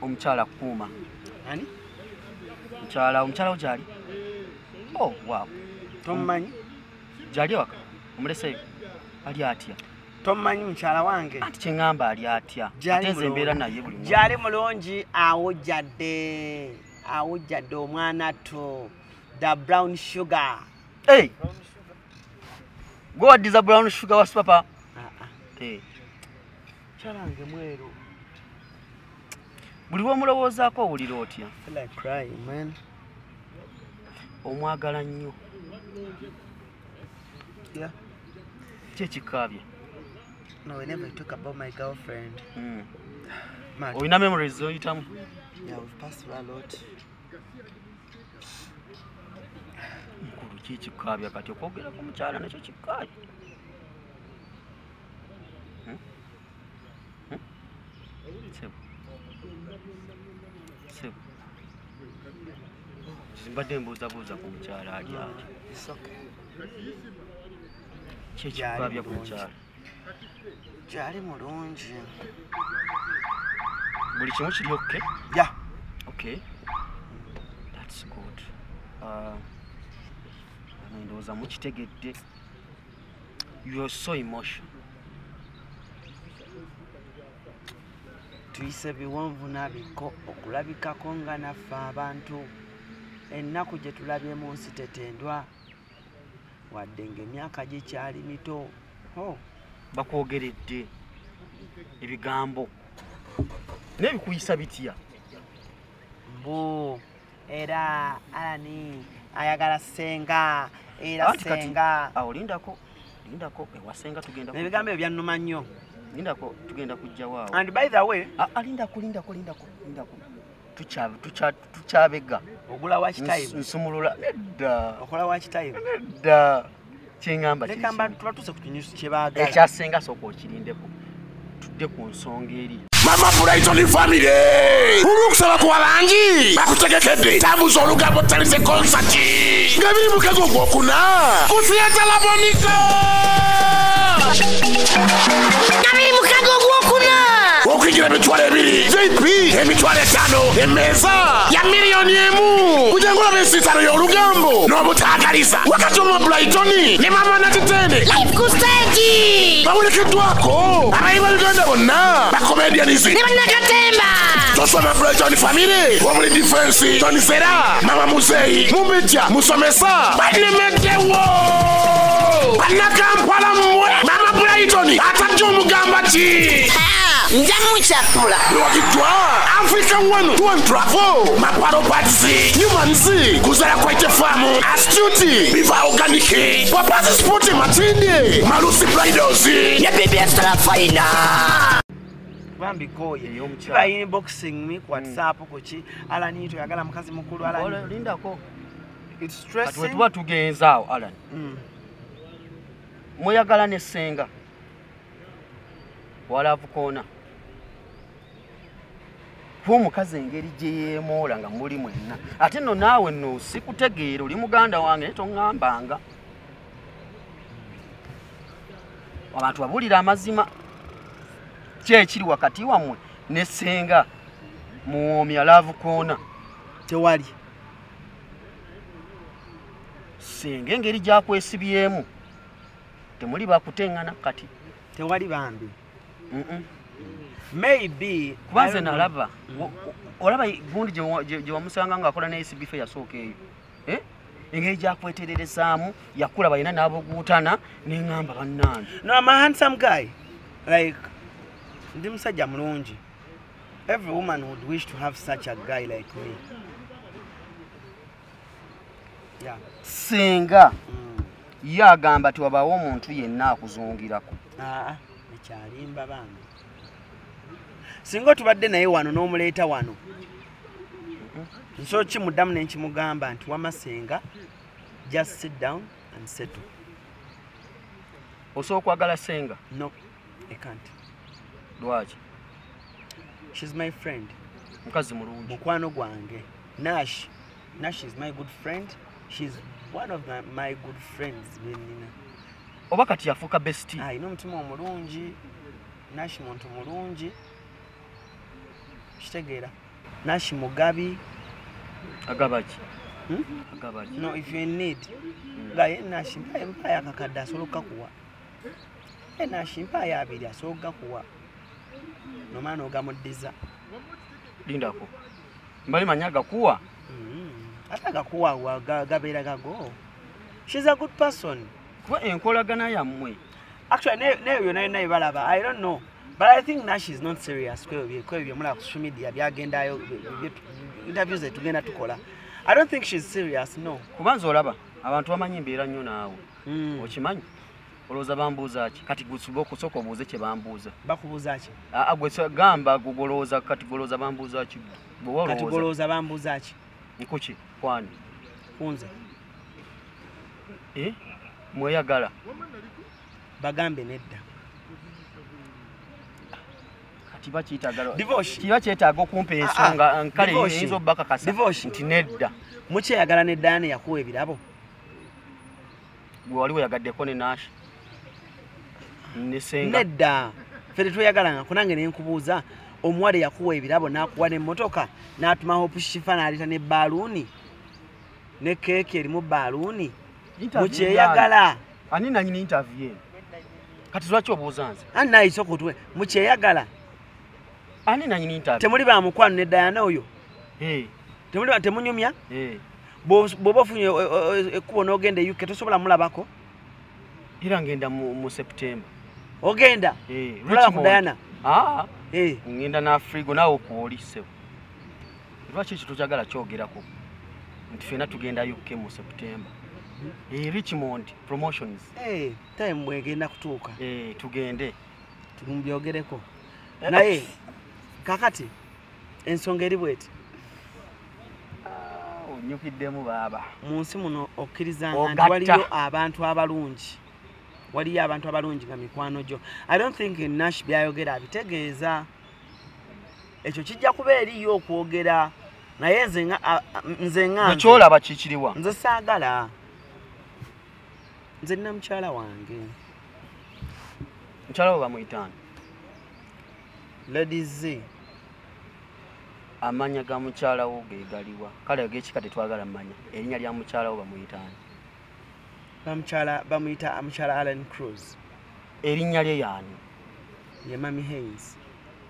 Speaker 1: omukyala Kuuma omukyala wo gyali waaw
Speaker 2: tomumanyi
Speaker 1: gyali ewaka omuleseyo ali atya
Speaker 2: tomumanyi mukyala wange
Speaker 1: anti kyeŋŋamba ali atya ateze embeera naye buli
Speaker 2: gyali mulungi awujjadde omwana to the brown sugar gwe waddiza brown sugar wasi papa kyalange mweru buli lwomulowoozaako owulira otya omwagala nnyo kyekikaabye olina memories zoyitamu mukulu kikikaabya kati okwogera ku mukyala nakyo kikaabye sebo mbadde mbuuzabuuza ku mukyala ali atyo kyekikaabya ku mukyala gyali mulungi
Speaker 1: buli kimu kiri okay? Okay. That's That's good. Ndowooza mukitegedde. You're so emotional.
Speaker 2: Tuyise biwonvu nabiko okulabikako nga naffe abantu ennaku gye tulabye mu nsi tetendwa wadde ng'emyaka gikyali mito.
Speaker 1: Bakwogeredde ebigambo n'ebikuyisa bitya?
Speaker 2: Mbu era Alani ayagala Senga era Senga.
Speaker 1: Lindako ewa Senga tugenda.
Speaker 2: Ebigambo ebyo byannuma nnyo.
Speaker 1: Lindako tugenda kujja waawo.
Speaker 2: And by the way,
Speaker 1: lindako. Tukyabega.
Speaker 2: Ogula watch time.
Speaker 1: Nsumulula nedda.
Speaker 2: Okola watch time.
Speaker 1: Nedda. Kyengamba kiki?
Speaker 2: Lekamba tulatuse ku kinyusi kye baagala.
Speaker 1: Ekyasenga sooka okirindeko. Tudde ku nsonga eri.
Speaker 3: Mama Brighton family. Ulukusaba kuwa bangi. Bakutegekedde. Tabuza olugambo talize concert. Ngabiri Mukazi ogwokuna. Kusiyata Labonika.
Speaker 5: Ngabiri Mukazi ogwokuna.
Speaker 3: Okwigira emitwalo 2 JP emitwalo 5 emmeeza ya $1,000,000 kujangula b'ensitano y'olugambo n'obutaagaliza wakati Mama Brighton ne Mama Natitende
Speaker 5: live ku stage
Speaker 3: babonekeddwako abayi ba Uganda bonna bakomedianizi
Speaker 5: ne bannakatemba
Speaker 3: tosoma Brighton family omuli defense Tony Sera Mama Muzeyi Mumbejja Musomesa bannemeddewo bannakampala mmwe Mama Brighton atajja omugamba ki
Speaker 5: njamu chapula
Speaker 3: lwakitwa Africa One to Travel Maparo Party Humanzi Kuzara Kwaite Farm Astute Biva Organic Papazi Sport Matinde Malusi Bridals
Speaker 5: ya baby extra fine
Speaker 2: bambi koye kiba inboxing me ku WhatsApp kuki Alani toyagala mukazi mukulu Alani
Speaker 1: lindako.
Speaker 2: it's stressing
Speaker 1: Kati tuba tugenzaawo Alani. Muyagala ne Senga walavu koona omukazi engeri gye yeemoola nga muli mwenna ate nno naawe nno sikutegeera oli muganda wange naye toŋŋambanga abantu babuulira amazima ki ekiri wakati wammwe ne Senga muwoomya laavu koona
Speaker 2: tewali
Speaker 1: Senga engeri gyakwesibyemu temuli bakuteŋŋana kati
Speaker 2: tewali bambi maybe
Speaker 1: kubanze nalaba olaba gundi gye wamusanga ng'akola ne ACB fe yasooka eyo engeri gyakwetererezaamu yakula balina n'aboguutana neŋŋamba bannange.
Speaker 2: No, I'm a handsome guy. Like ndi musajja mulungi. Every woman would wish to have such a guy like me. Yeah.
Speaker 1: Senga ye agamba ti wabaawo omuntu yenna akuzungirako.
Speaker 2: Ekyalimba bambi. Singa tubadde naye wano n'omuleeta wano. Nso kimuddamu ne nkimugamba nti wama Senga, just sit down and settle.
Speaker 1: Osobola okwagala Senga?
Speaker 2: No, I can't.
Speaker 1: Lwaki?
Speaker 2: She's my friend.
Speaker 1: Mukazi mulungi.
Speaker 2: Mukwano gwange. Nash is my good friend. She's one of my good friends.
Speaker 1: Oba kati yafuuka bestie.
Speaker 2: Ayina omutima omulungi. Nash muntu mulungi. Kitegeera. Nash mugabi.
Speaker 1: Agabaki.
Speaker 2: Agabaki. No, if you're in need. Gaye Nash mpaya kakadde asobola kuwa. Nash mpaya abiri asobola kuwa. No maana ogamuddiza.
Speaker 1: Lindako. Mbali manya gakuwa.
Speaker 2: Ata gakuwa gabeera gago. She's a good person.
Speaker 1: Kuba enkolagana yammwe.
Speaker 2: Actually, nayo balaba. I don't know. But I think Nash is not serious. Kwa social media byagendayo interviews tugenda tukola. I don't think she's serious, no.
Speaker 1: Kubanza olaba abantu bamanyi mbeera nnyo naawe. Okimanyi? Olowooza bambuuza ki? Kati gusuba okusooka obuuze kye bambuuza.
Speaker 2: Bakubuuza ki?
Speaker 1: Gwe gamba gugolooza kati golooza bambuuza ki?
Speaker 2: Kati golooza bambuuza ki?
Speaker 1: Nkuki? Kwani?
Speaker 2: Kunze.
Speaker 1: Mweyagala?
Speaker 2: Bagambe nedda.
Speaker 1: Kiba kyetaaga.
Speaker 2: Divorce.
Speaker 1: Kiba kyetaaga okumpa ensonga nkale eyinza obbakakasa nti nedda.
Speaker 2: Mukyeyagala nedda ne yakuwa ebirabo?
Speaker 1: Gwe wali weyagaddeko ne Nash? Ne Senga?
Speaker 2: Nedda. Ffe tweyagala kunange ne nkubuuza omuwale yakuwa ebirabo n'akuwa n'emmotoka n'atumaho pushifa n'aleeta ne baaluuni ne keeki erimu baluni mukyeyagala
Speaker 1: ani nanyini interview eno kati lwaki obuuza nze
Speaker 2: anayise okutwe mukyeyagala
Speaker 1: ani nanyini interview
Speaker 2: temuli ba mukwano ne Diana oyo temunyumya bw'oba ofunye ekkubo n'ogenda e UK tosobola mulabako
Speaker 1: era ngenda mu September
Speaker 2: ogenda tulaba ku Diana
Speaker 1: ngenda n'Afrigo naawe okuwolisebo lwaki ekyo tokyagala kyogerako nti fena tugenda UK mu September Richmond promotions
Speaker 2: time bwegenda kutuuka
Speaker 1: tugende
Speaker 2: tumbyogereko naye kakati ensonga eri bweti
Speaker 1: onyukiddemu baaba
Speaker 2: mu nsi muno okkirizanga nti waliyo abantu abalungi nga mikwano gyo. I don't think Nash byayogera abitegeeza ekyo kijja kuba eriyo okwogera naye nze nga
Speaker 1: kyolaba kikiriwa
Speaker 2: nze saagala nze nina mukyala wange
Speaker 1: mukyala wo bamuyitaani
Speaker 2: ladies
Speaker 1: amanya ga mukyala wo gegaliwa kale ag'ekika tetwagala mmanya erinnya lya mukyala wo bamuyitaani
Speaker 2: bamuyita mukyala Alan Cruz
Speaker 1: erinnya lye yaani
Speaker 2: ye Mami Haynes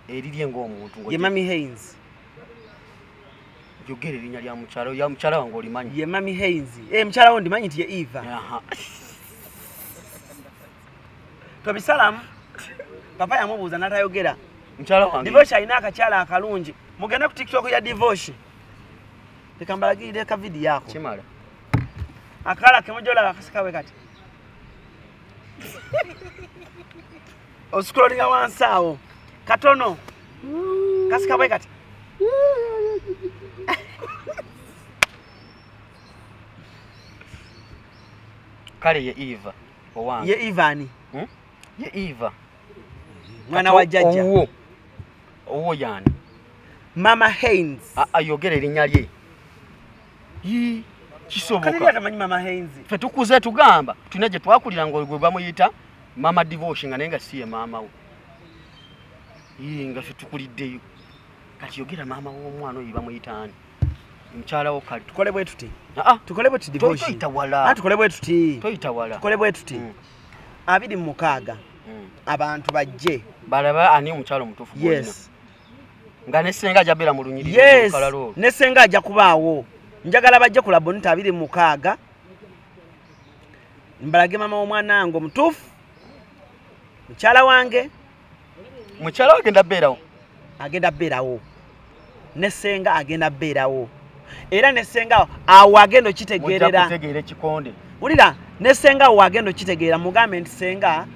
Speaker 1: erirye ng'omuntu
Speaker 2: ye Mami Haynes
Speaker 1: yogera erinnya lya mukyala wange olimanyi
Speaker 2: ye Mami Haynes mukyala wo ndimanyi nti ye Eva tobisalamu papa yamubuuza n'atayogera
Speaker 1: mukyala wange
Speaker 2: divorce alina akakyala akalungi mugende ku TikTok ya divorce leka mbalagirire ka video yako
Speaker 1: kimala
Speaker 2: akala kemujolaba akasikawe kati oscrollinga wansi awo katono kasikawe kati
Speaker 1: kale ye Eva owange
Speaker 2: ye Ivani
Speaker 1: ye Eva
Speaker 2: mwana wa jajja
Speaker 1: owo yani
Speaker 2: Mama Haynes
Speaker 1: ayogera erinnya lye kisoboka
Speaker 2: kati atamanyi Mama Haynes
Speaker 1: fe tukuze tugamba tulina gye twakulira ng'ogwe bamuyita mama divorce nga naye nga si ye maama wo nga fe tukuliddeyo kati yogera maama w'omwana oyo bamuyitaani mukyala wo kale
Speaker 2: tukole bwe tuti divorce tukole bwe tuti tukole bwe tuti 26 abantu bajje
Speaker 1: balaba ani omukyala omutuufu
Speaker 2: yes
Speaker 1: nga ne Senga ajabera mu lunyiriri
Speaker 2: yes ne Senga ajja kubaawo njagala bajje ku labonita 26 mbalage mama w'omwana wange omutuufu mukyala wange agenda beerawo ne Senga agenda beerawo era ne Senga awo agenda okitegeerera wulira ne Senga awo agenda okitegeera mugambe nti Senga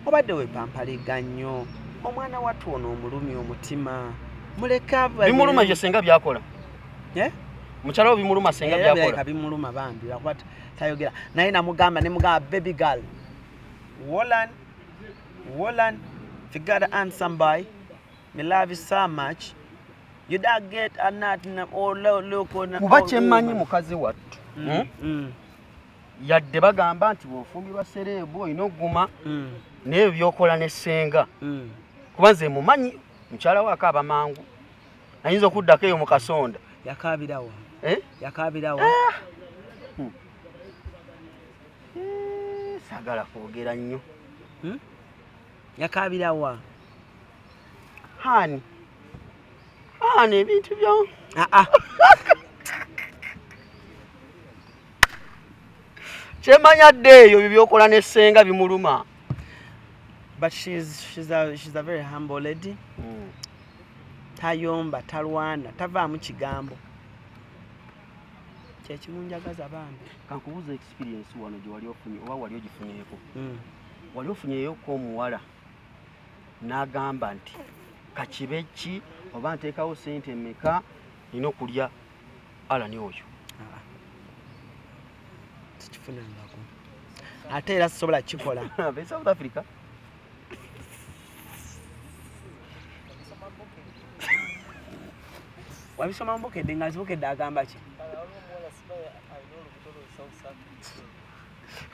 Speaker 2: obadde wepampaliga nnyo omwana wattu ono omulumi omutima muleka
Speaker 1: bimuluma je Senga byakola mukyala wo bimuluma Senga byakola
Speaker 2: bimuluma bambi bakwata tayogera naye namugamba ne mugamba baby girl Wolan if you gotta earn somebody me love you so much you don't get a nothing or look on
Speaker 1: kuba kyemmanyi mukazi wattu yadde bagamba nti bw'ofumbirwa serebu olina okuguma naye byokola ne Senga kuba nze mumanyi mukyala we akaaba mangu ayinza okuddako eyo mu kasonda
Speaker 2: yakabirawa
Speaker 1: sagala kwogera nnyo
Speaker 2: yakabirawa
Speaker 1: hani ebintu byo kyemanya dde eyo bibyokola ne Senga bimuluma
Speaker 2: but she's a very humble lady tayomba talwana tavaamu kigambo kyekimunjagaza bambi
Speaker 1: kankubuuza experience wano gye wali ofunye oba wali ogifunyeeko wali ofunyeyo ko omuwala n'agamba nti kakibe ki oba nteekawo sente emeka nina okulya alani oyo
Speaker 2: tikifunangako ate era sisobola kikola
Speaker 1: South Africa
Speaker 2: wabisoma mbukedde nga zibukedde agamba ki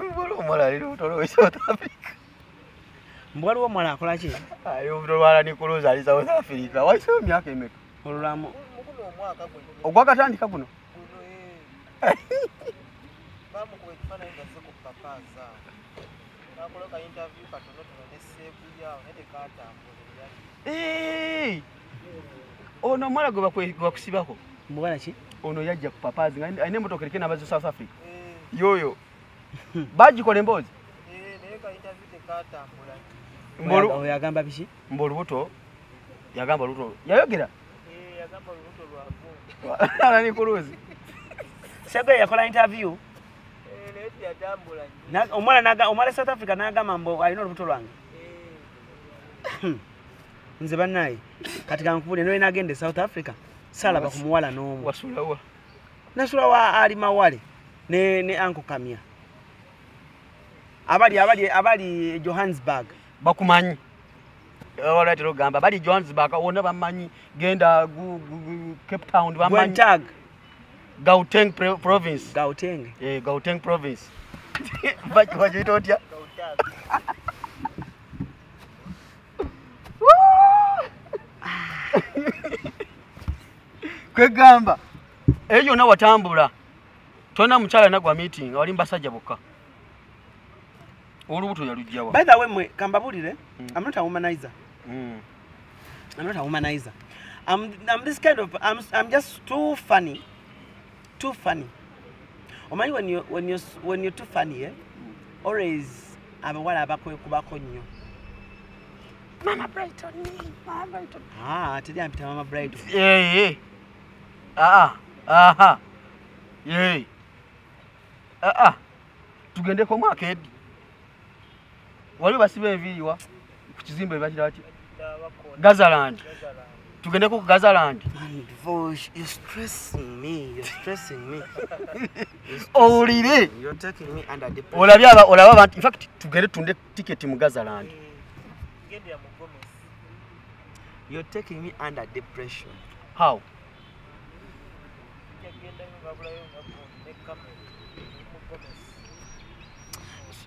Speaker 1: mbwala omwala alina obutolo we South Africa
Speaker 2: mbwaliwo omwala akola ki
Speaker 1: ali obutolo alani kuluza ali South Africa wayisewo emyaka emeka
Speaker 2: olulamu
Speaker 1: ogwakatandika guno
Speaker 2: bamukuba ekifaananyi nga ze ku papaza nakoloka interview katonotono ne seeguyawo naye tekatambulira
Speaker 1: ono omwala gwe bakusibako
Speaker 2: mubana ki
Speaker 1: ono yajja ku papazi nga alina emmotoka eriko n'abazi South Africa yoyo bagikola emboozi
Speaker 2: naye ka interview tekatambula
Speaker 6: yagamba biki
Speaker 1: mbu olubuto yagamba olubuto yayogera
Speaker 2: yagamba olubuto lwavu
Speaker 1: alani kuluzi
Speaker 6: Senga yakola interview
Speaker 2: naye teyatambula
Speaker 6: omwala South Africa n'agamba mbu alina olubuto lwange nze bannaye kati kankubule nolwe nagende South Africa salaba ku muwala n'omu
Speaker 1: wasulawa
Speaker 6: nasula wa ali mawale ne Uncle Kamya abali Johannesburg
Speaker 1: bakumanyi olwati lugamba bali Johannesburg wonna bamanyi genda Cape Town bamanyi
Speaker 6: Gwentag
Speaker 1: Gauteng province
Speaker 6: Gauteng
Speaker 1: Gauteng province bakiyita otya kwegamba eyo yonna watambula tona mukyala nagwa meeting wali mbasajja bokka olubuto yalujjawa
Speaker 6: by the way mwe kambabulire I'm not a womanizer I'm not a womanizer I'm this kind of I'm just too funny omanyi when you're too funny always abawala abakwekubako nnyo Mama Brighton teri ampita Mama Brighton
Speaker 1: tugendeko mwaka edi wali basiba enviiriwa ku kizimbe bakira bati Gazaland tugendeko ku Gazaland
Speaker 6: you're stressing me
Speaker 1: owulire
Speaker 6: you're taking me under the pressure
Speaker 1: olaba abantu in fact tugende tunde ticket mu Gazaland
Speaker 6: you're taking me under depression
Speaker 1: how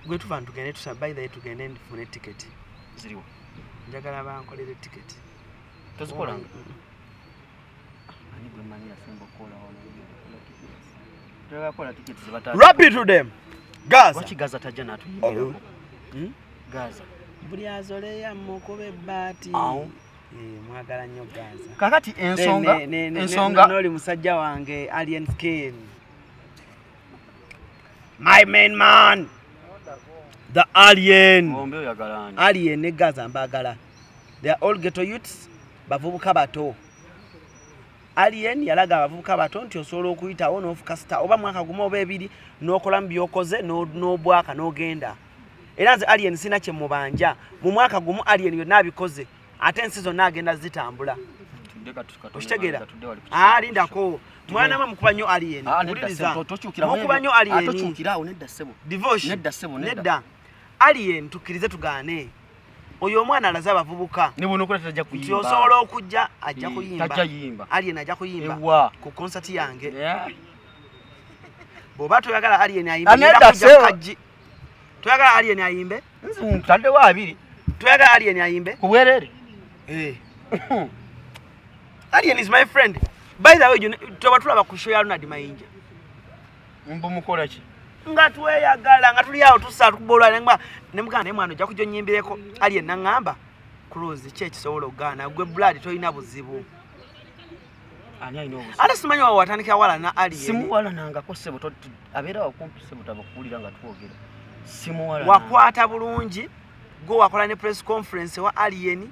Speaker 6: gwe tuva tugende tusa by the way tugende ndifune ticket
Speaker 1: ziriwo
Speaker 6: njagala bankolere ticket
Speaker 1: tozikolanga ani gwe mani yasemba kola wala kola ticket zibata
Speaker 6: rapid to them Gaza
Speaker 1: wachi Gaza tajja natuyimira Gaza
Speaker 6: buli azoleya mukobe bati mwagala nnyo Gaza
Speaker 1: kakati ensonga
Speaker 6: noli musajja wange alien skin my main man the alien alien ne Gaza mbagala they are all ghetto youths bavubuka bato alien yalaga abavubuka bato nti osobola okuyitawo n'ofukasita oba mwaka gumu oba ebiri n'okola mu byokoze n'obwaka n'ogenda era nze alien sina kye mubanja mu mwaka gumu alien yonna abikoze ate ensi zonna agenda zitambula okitegeera lindako mwana mwe mukuba nnyo alien mukuba nnyo alien nedda alien tukkirize tugaane oyo omwana alaze abavubuka nti osobola okujja ajja kuyimba alien ajja kuyimba ku concert yange bw'oba toyagala alien ayimbe toyagala alien ayimbe
Speaker 1: ntaddewo abiri
Speaker 6: toyagala alien ayimbe
Speaker 1: kubwerere
Speaker 6: alien is my friend by the way toba tulaba ku show ya Ronald Mayinja
Speaker 1: mbu mukola ki
Speaker 6: nga tweyagala nga tuli awo tusatu kubolwa ne muganda naye mwana ojja kujja onnyimbireko alien naŋŋamba close ki ekisobola okugaana gwe blood tolina buzibu ate simanyi wawe watandikira wala na alien
Speaker 1: simuwalanangako sebo abeera wakumpi sebo tabakuwulira nga twogera simuwalana
Speaker 6: wakwata bulungi gwe wakola ne press conference wa alien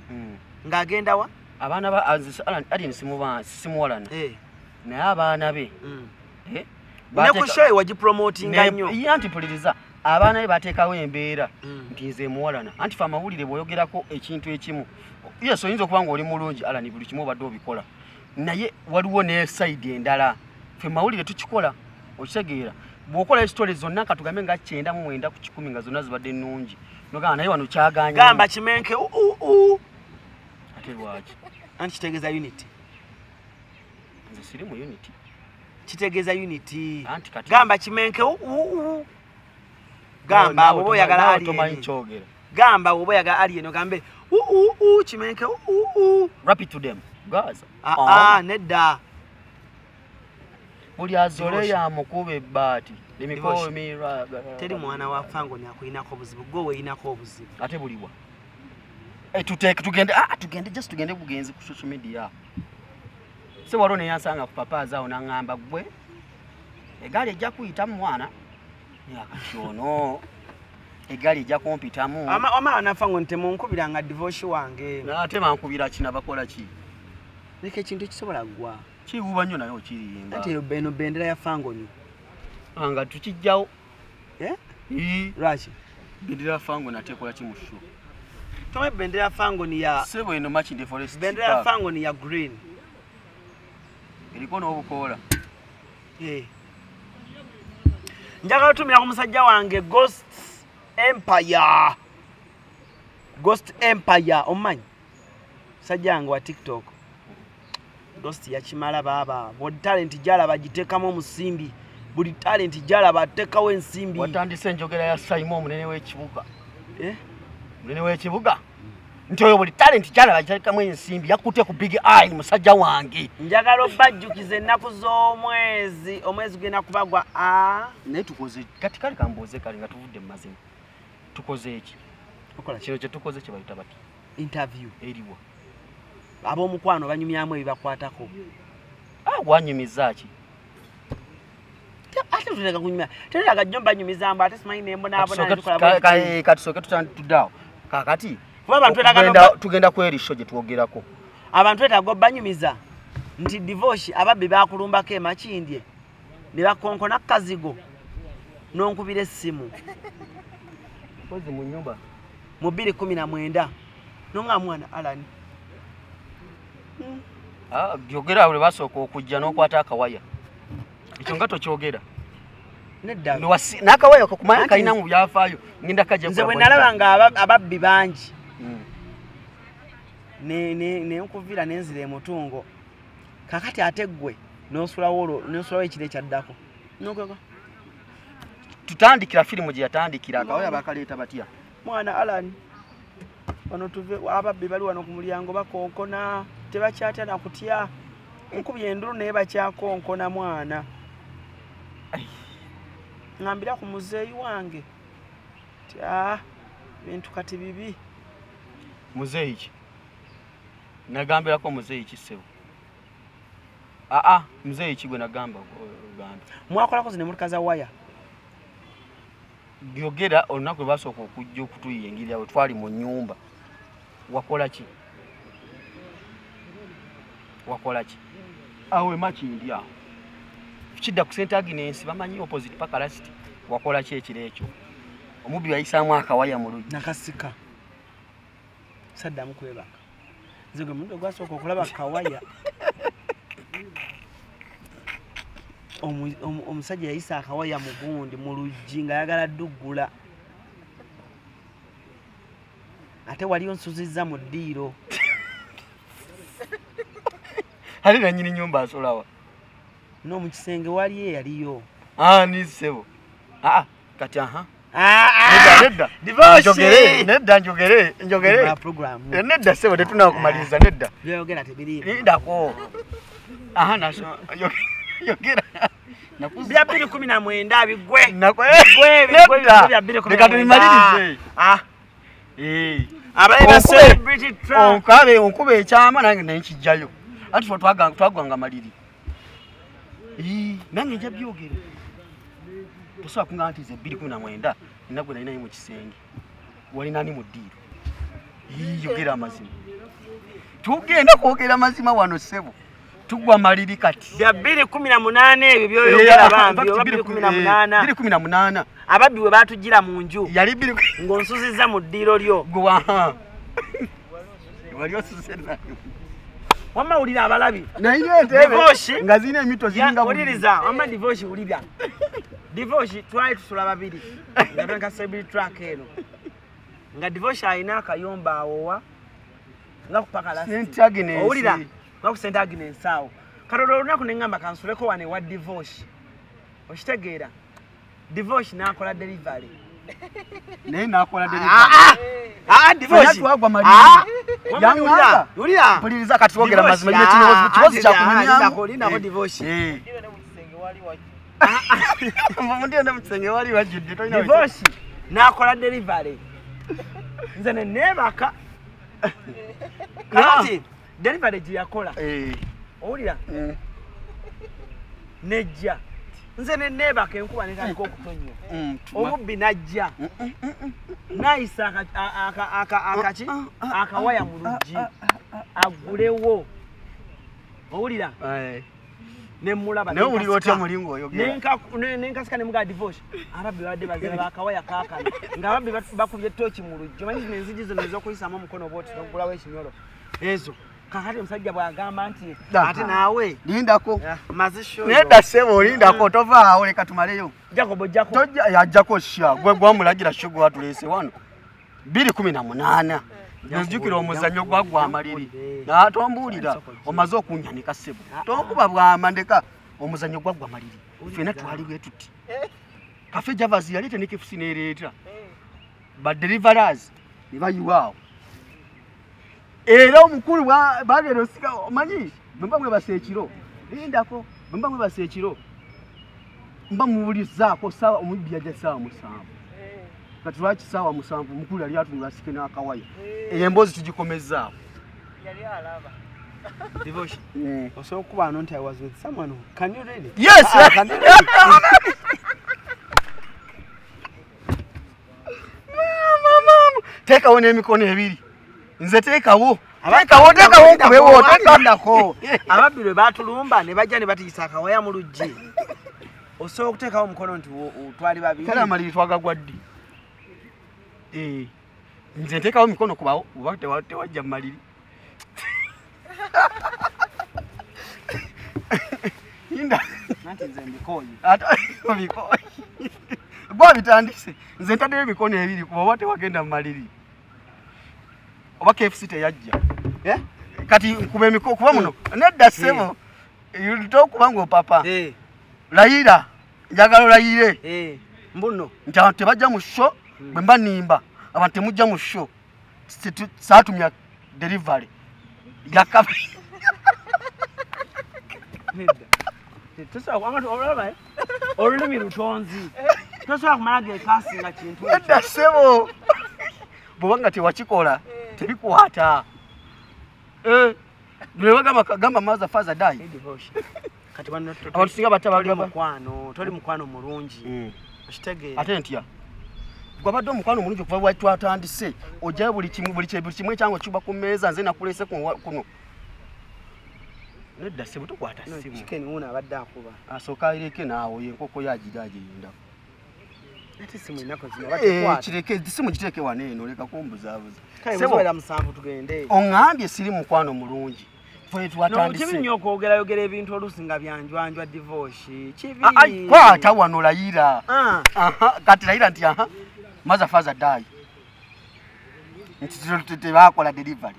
Speaker 6: ng'agenda wa
Speaker 1: abaana ba alien simuwalana naye abaana be
Speaker 6: ne ku show wagipromotinga nnyo
Speaker 1: antipuliriza abaana be bateekawo embeera nti nze muwalana anti fe amawulire bw'oyogerako ekintu ekimu yeso oyinza okuba nga oli mulungi alani buli kimu obadde obikola naye waliwo ne side endala fe mawulire tukikola okitegeera bw'okola stories zonna ka tugambe nga 9 mu 9 ku 10 nga zonna zibadde nnungi nogamba naye wano kyaganya
Speaker 6: gamba kimenke
Speaker 1: ate lwaki
Speaker 6: anti kitegeeza unity
Speaker 1: nze siri mu unity
Speaker 6: kitegeeza unity gamba kimenke gamba abo boyagala alien gamba abo boyagala alien ogambe kimenke
Speaker 1: rapid to them Gaza
Speaker 6: nedda
Speaker 1: buli azole ya mukube bati emikoyo mira
Speaker 6: teri mwana wa fango ni akuinako obuzibu gowe inako obuzibu
Speaker 1: ate buliwa tugende bugenzi ku social media se warone yansanga ku papa zao nangamba gwe egali ejja kuyita mwana yakatyono egali ejja kumpitamu
Speaker 6: ama anafango ntemu nkubira nga divorce wange
Speaker 1: ate bankubira kina bakola ki
Speaker 6: leke ekintu ekisobola gwa
Speaker 1: kiwuba nnyo nayo kirimba
Speaker 6: ate beno bendera ya fango ni
Speaker 1: anga tukijjawo
Speaker 6: lwaki
Speaker 1: bendera ya fango natekola kimusho
Speaker 6: tome bendera ya fango ni ya
Speaker 1: sebo eno match de forest
Speaker 6: bendera ya fango ni ya green
Speaker 1: eriko n'obukola
Speaker 6: njagala tumira ku musajja wange Ghost Empire omanyi musajja wange wa TikTok Ghost yakimala baba buli talent jala bagitekamu omusimbi buli talent jala batekawo ensimbi
Speaker 1: watandise njogera ya Simon munene w'ekibuga munene w'ekibuga nti oyo buli talent jala bagitekamu ensimbi yakute ku big eye musajja wange
Speaker 6: njagala obajjukize ennaku z'omwezi gena kubagwa
Speaker 1: naye tukoze kati kale kamboze kale nga tuvudde mu mazima tukoze eki kino kye tukoze kye bayita bati
Speaker 6: interview
Speaker 1: eriwa
Speaker 6: ab'omukwano banyumyamu ebibakwatako
Speaker 1: gwanyumiza ki
Speaker 6: ate tuteka kunyumya teteka jjo banyumizambo ate simanyi nembonaabona
Speaker 1: katusooke tudaawo kakati tugenda kwerisho gye twogerako
Speaker 6: abantu etaaga banyumiza nti divorce ababbi bakulumbako emakindye ne bakonkona kazigo n'onkubira essimu
Speaker 1: kozi mu nyumba
Speaker 6: mu 2019 nonga mwana alani
Speaker 1: byogera bwe basooka okujja n'okwata akawaya ekyo nga tokyogera
Speaker 6: nedda
Speaker 1: n'akawaya kakumanya kalina mu byafaayo ngenda kajja
Speaker 6: nze bwe nalaba nga ababbi bangi nenkuvira nenzira emutungo kakati ate ggwe n'osulawo ekiro ekyaddako
Speaker 1: tutandikira firimu gye yatandikira akawaya bakaleeta batya
Speaker 6: mwana alani wano tuve ababbi bali wano ku mulyango bakonkona tebakyatya na kutya nkubye endulu naye bakyakonkona mwana ngambira ku muzeeyi wange bintu kati bibi
Speaker 1: muzeeyi ki nagambirako muzeeyi kisebo muzeeyi ki gwe nagamba
Speaker 6: mwakolako zine mulikaza waya
Speaker 1: byogera olunaku lwe basooka okujja okutuyingirira bwe twali mu nnyumba wakola ki awo emakindi awo kidda ku St. Agnes bamanyi opposite pakalasiti wakola ki ekiro ekyo omubbi wayisaamu akawaya mu lujja
Speaker 6: nakasika saddamu kwebaka nze gwe muntu gwasooka okulaba kawaya omusajja yayisa akawaya mu gundi mu luggi nga yagala duggula ate wali onsuzizza mu ddiiro
Speaker 1: ali nanyini nyumba asolawa
Speaker 6: mu kisenge wali eyaliyo
Speaker 1: nisebo kati nedda njogere nedda sebo tetunakumaliriza nedda
Speaker 6: byogera tebiriimu
Speaker 1: ndako yogera
Speaker 6: bya 2019 bigwe
Speaker 1: leka tubimalirize onkuba ekyama nange nenkijjayo anti fe twagwanga maliri nange nja byogere tosobola kungamba nti ze 2019 nagwe nalinayo mu kisenge walinani mu ddiiro yogera amazima tugenda kwogera amazima wano ssebo tugwa maliri kati
Speaker 6: bya 2018 ebyo byoyogera bambi 2018 ababbi we batugira mu nju
Speaker 1: yali
Speaker 6: ng'onsuzizza mu ddiiro lyo
Speaker 1: wali osuze nayo
Speaker 6: wamawulira abalabi
Speaker 1: divorce nga zina emito ziringa
Speaker 6: wuliriza wama divorce wulira divorce twali tusula babiri nga tanka sebili track eno nga divorce ayina akayomba awowa nga kupaka la
Speaker 1: St. Agnes
Speaker 6: owulira nga ku St. Agnes awo katodo olunaku nengamba kansuleko wane wa divorce okitegeera divorce nakola delivery
Speaker 1: naye nakola divorce twagwa maliri
Speaker 6: yulira
Speaker 1: mpuliriza kati twogera mazima kibozi kyakunyumyamu
Speaker 6: divorce
Speaker 1: Mumutenda Musenge wali wajudde tolina
Speaker 6: divorce nakola delivery nze ne nebaka kati delivery gye yakola owulira nejja nze ne nebaka enkuba netandika okutonnya omubbi najja nayisa akawaya mu luggi agulewo owulira nemulaba
Speaker 1: naye owulira otya mulingo oyogera
Speaker 6: nenkasika nemuga divorce ababbi babadde bazira bakawaya kakana ng'ababbi bakubye toki mu luggi omanyi zino enzigi zino ez'okuyisaamu omukono bwoti nogulawo ekinyolo ezo kakati omusajja bw'agamba nti ate naawe
Speaker 1: lindako
Speaker 6: mazisho
Speaker 1: nedda ssebo lindako tovaawo leka tumaleyo
Speaker 6: jakobo jako
Speaker 1: yajjako sha gwe gwamulagira shugu watuleese wano 2018 nzijukira omuzannyo gwagwa amaliri natombuulira omaze okunyanika ssebo tokuba bwamandeka omuzannyo gwagwa amaliri ffena twali bwe tuti kafe javas yaleeta ne kefusi neereeta badeliverers ne bayiwaawo era omukulu bagenda osika omanyi bwemba mwebasa ekiro lindako bwemba mwebasa ekiro mba mubulizaako saawa omubbi yajja saawa 7 kati lwaki saawa 7 omukulu yali atunula asike n'akawaya emboozi tugikomezaawo
Speaker 6: yali alaba divorce osobola okuba ano nti I was with someone who can you read it?
Speaker 1: Yes
Speaker 6: can you read it?
Speaker 1: teekawo n'emikono ebiri nze teekawo
Speaker 6: kubewo tekandako ababbi lwe batulumba ne bajja ne batiyisa akawaya mu luggi osobola okuteekawo omukono nti twali babiri
Speaker 1: kale amaliri twagagwa ddi nze nteekawo mikono kubawo oba tewajja mumaliri
Speaker 6: nanti nze mbikooyi
Speaker 1: gwabitandise nze ntaddeyo emikono ebiri kuba oba tewagenda mumaliri oba KFC teyajja kati nkuba emikono kuba muno nedda ssebo tokuba ng'opapa layira njagala olayire
Speaker 6: mbuno
Speaker 1: nti abantu tebajja mu sho bwe mba nimba abantu temujja mu sho saatumya delivery yakaba
Speaker 6: olulimi lutonzi tosobola kumala gekaasinga kintu
Speaker 1: edda ssebo bw'oba nga tewakikola tebikwata gamba maza faza dai abantu singa
Speaker 6: mukwano toli mukwano mulungi okitegeera
Speaker 1: ate ntya gwabadde omukwano mulungi okuva bwe twatandise ojjayo buli kimu ekyange okiba ku mmeeza nze nakuleese kuno nedda ssebo tokwata ssimu
Speaker 6: chicken una abadde akuba
Speaker 1: asooka ayireke naawe yenkoko yagira agiyinda
Speaker 6: ate simu enako zino batekwata
Speaker 1: kireke simu giteeke wano eno leka kumbuzaabuza
Speaker 6: sebo musanvu tugende
Speaker 1: oŋŋambye siri mukwano mulungi ffe twatandise
Speaker 6: kibi nnyo okwogerayogera ebintu oluusi nga byanjwanjwa divorce kibi
Speaker 1: kwata wano layira kati layira nti maza faza dai nti tebakola delivery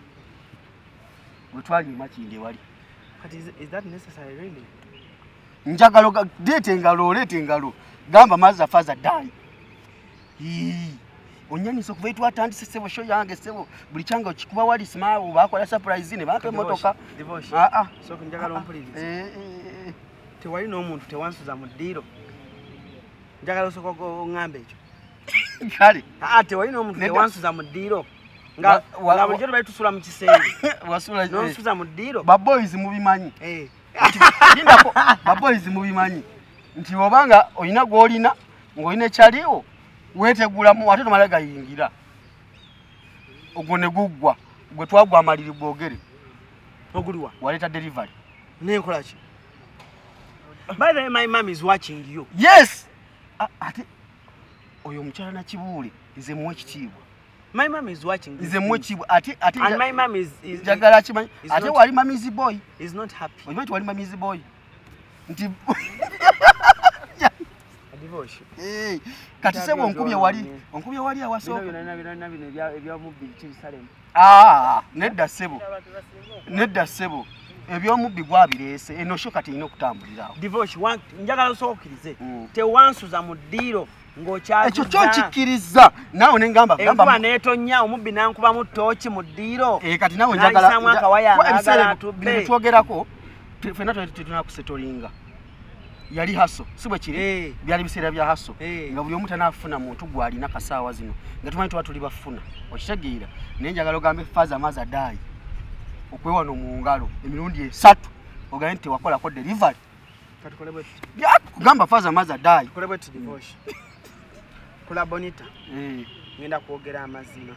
Speaker 1: bwe twaliima kindi wali
Speaker 6: is that necessary really?
Speaker 1: Njagalo date engalo olete engalo gamba maza faza dai onyanisa okuva twatandise ssebo show yange ssebo buli kyanga okikuba wali smile bakola surprise ne bampe motoka
Speaker 6: so njagala ompuliriza tewali n'omuntu tewansuza mu ddiiro njagala osooka oŋŋamba ekyo
Speaker 1: kale
Speaker 6: tewali n'omuntu tewansuza mu ddiiro nga bulijjo tebali tusula mu kisenge n'onsuza mu ddiiro
Speaker 1: baboys mubimanyi lindako baboys mubimanyi nti obanga olina gw'olina ng'olina ekyaliwo weetegulamu ate tomala gayingira ogwo ne guggwa gwe twagwa amaliri gwogere
Speaker 6: oguliwa
Speaker 1: waleeta delivery
Speaker 6: nenkola ki by the way my mom is watching you
Speaker 1: yes ate oyo omukyala nakibuule nze muwe ekitiibwa
Speaker 6: my mom is watching
Speaker 1: nze muwe ekitiibwa ate
Speaker 6: and my mom is
Speaker 1: njagala akimanyi ate wali mamizi boy
Speaker 6: is not happy
Speaker 1: omanyi nti wali mamizi boy nti kati sebo onkubye wali awasooka nedda ssebo ebyomubbi gwabireese eno sho kati erina okutambulirawo
Speaker 6: njagala osooka okkirize tewansuza mu ddiiro
Speaker 1: ekyo kyokikkiriza naawe nengamba
Speaker 6: enkuba neetonya omubbi nankubamu ttooki mu ddiiro
Speaker 1: kati naawe
Speaker 6: nayisamu akawaya naagala atubbe
Speaker 1: twogerako ffenna tetunakusetolinga yali haso sibwe kiri byali biseera bya haso nga buli omu tanaafuna muntu gwalina kasaawa zino nga tumanyi tuba tuli bafuna okitegeera naye njagala ogambe Father Maza Dai okwewano mu ngalo emirundi 3 ogaye nti wakolako delivery kugamba Father Maza Dai
Speaker 6: kula bonita ngenda kwogera amazima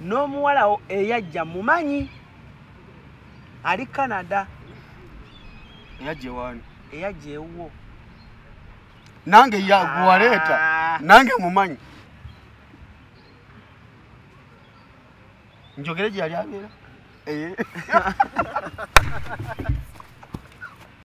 Speaker 6: n'omuwala eyajja mumanyi ali Canada eyajja ewuwo
Speaker 1: nange yagwaleeta nange mumanyi njogere gye yali abeera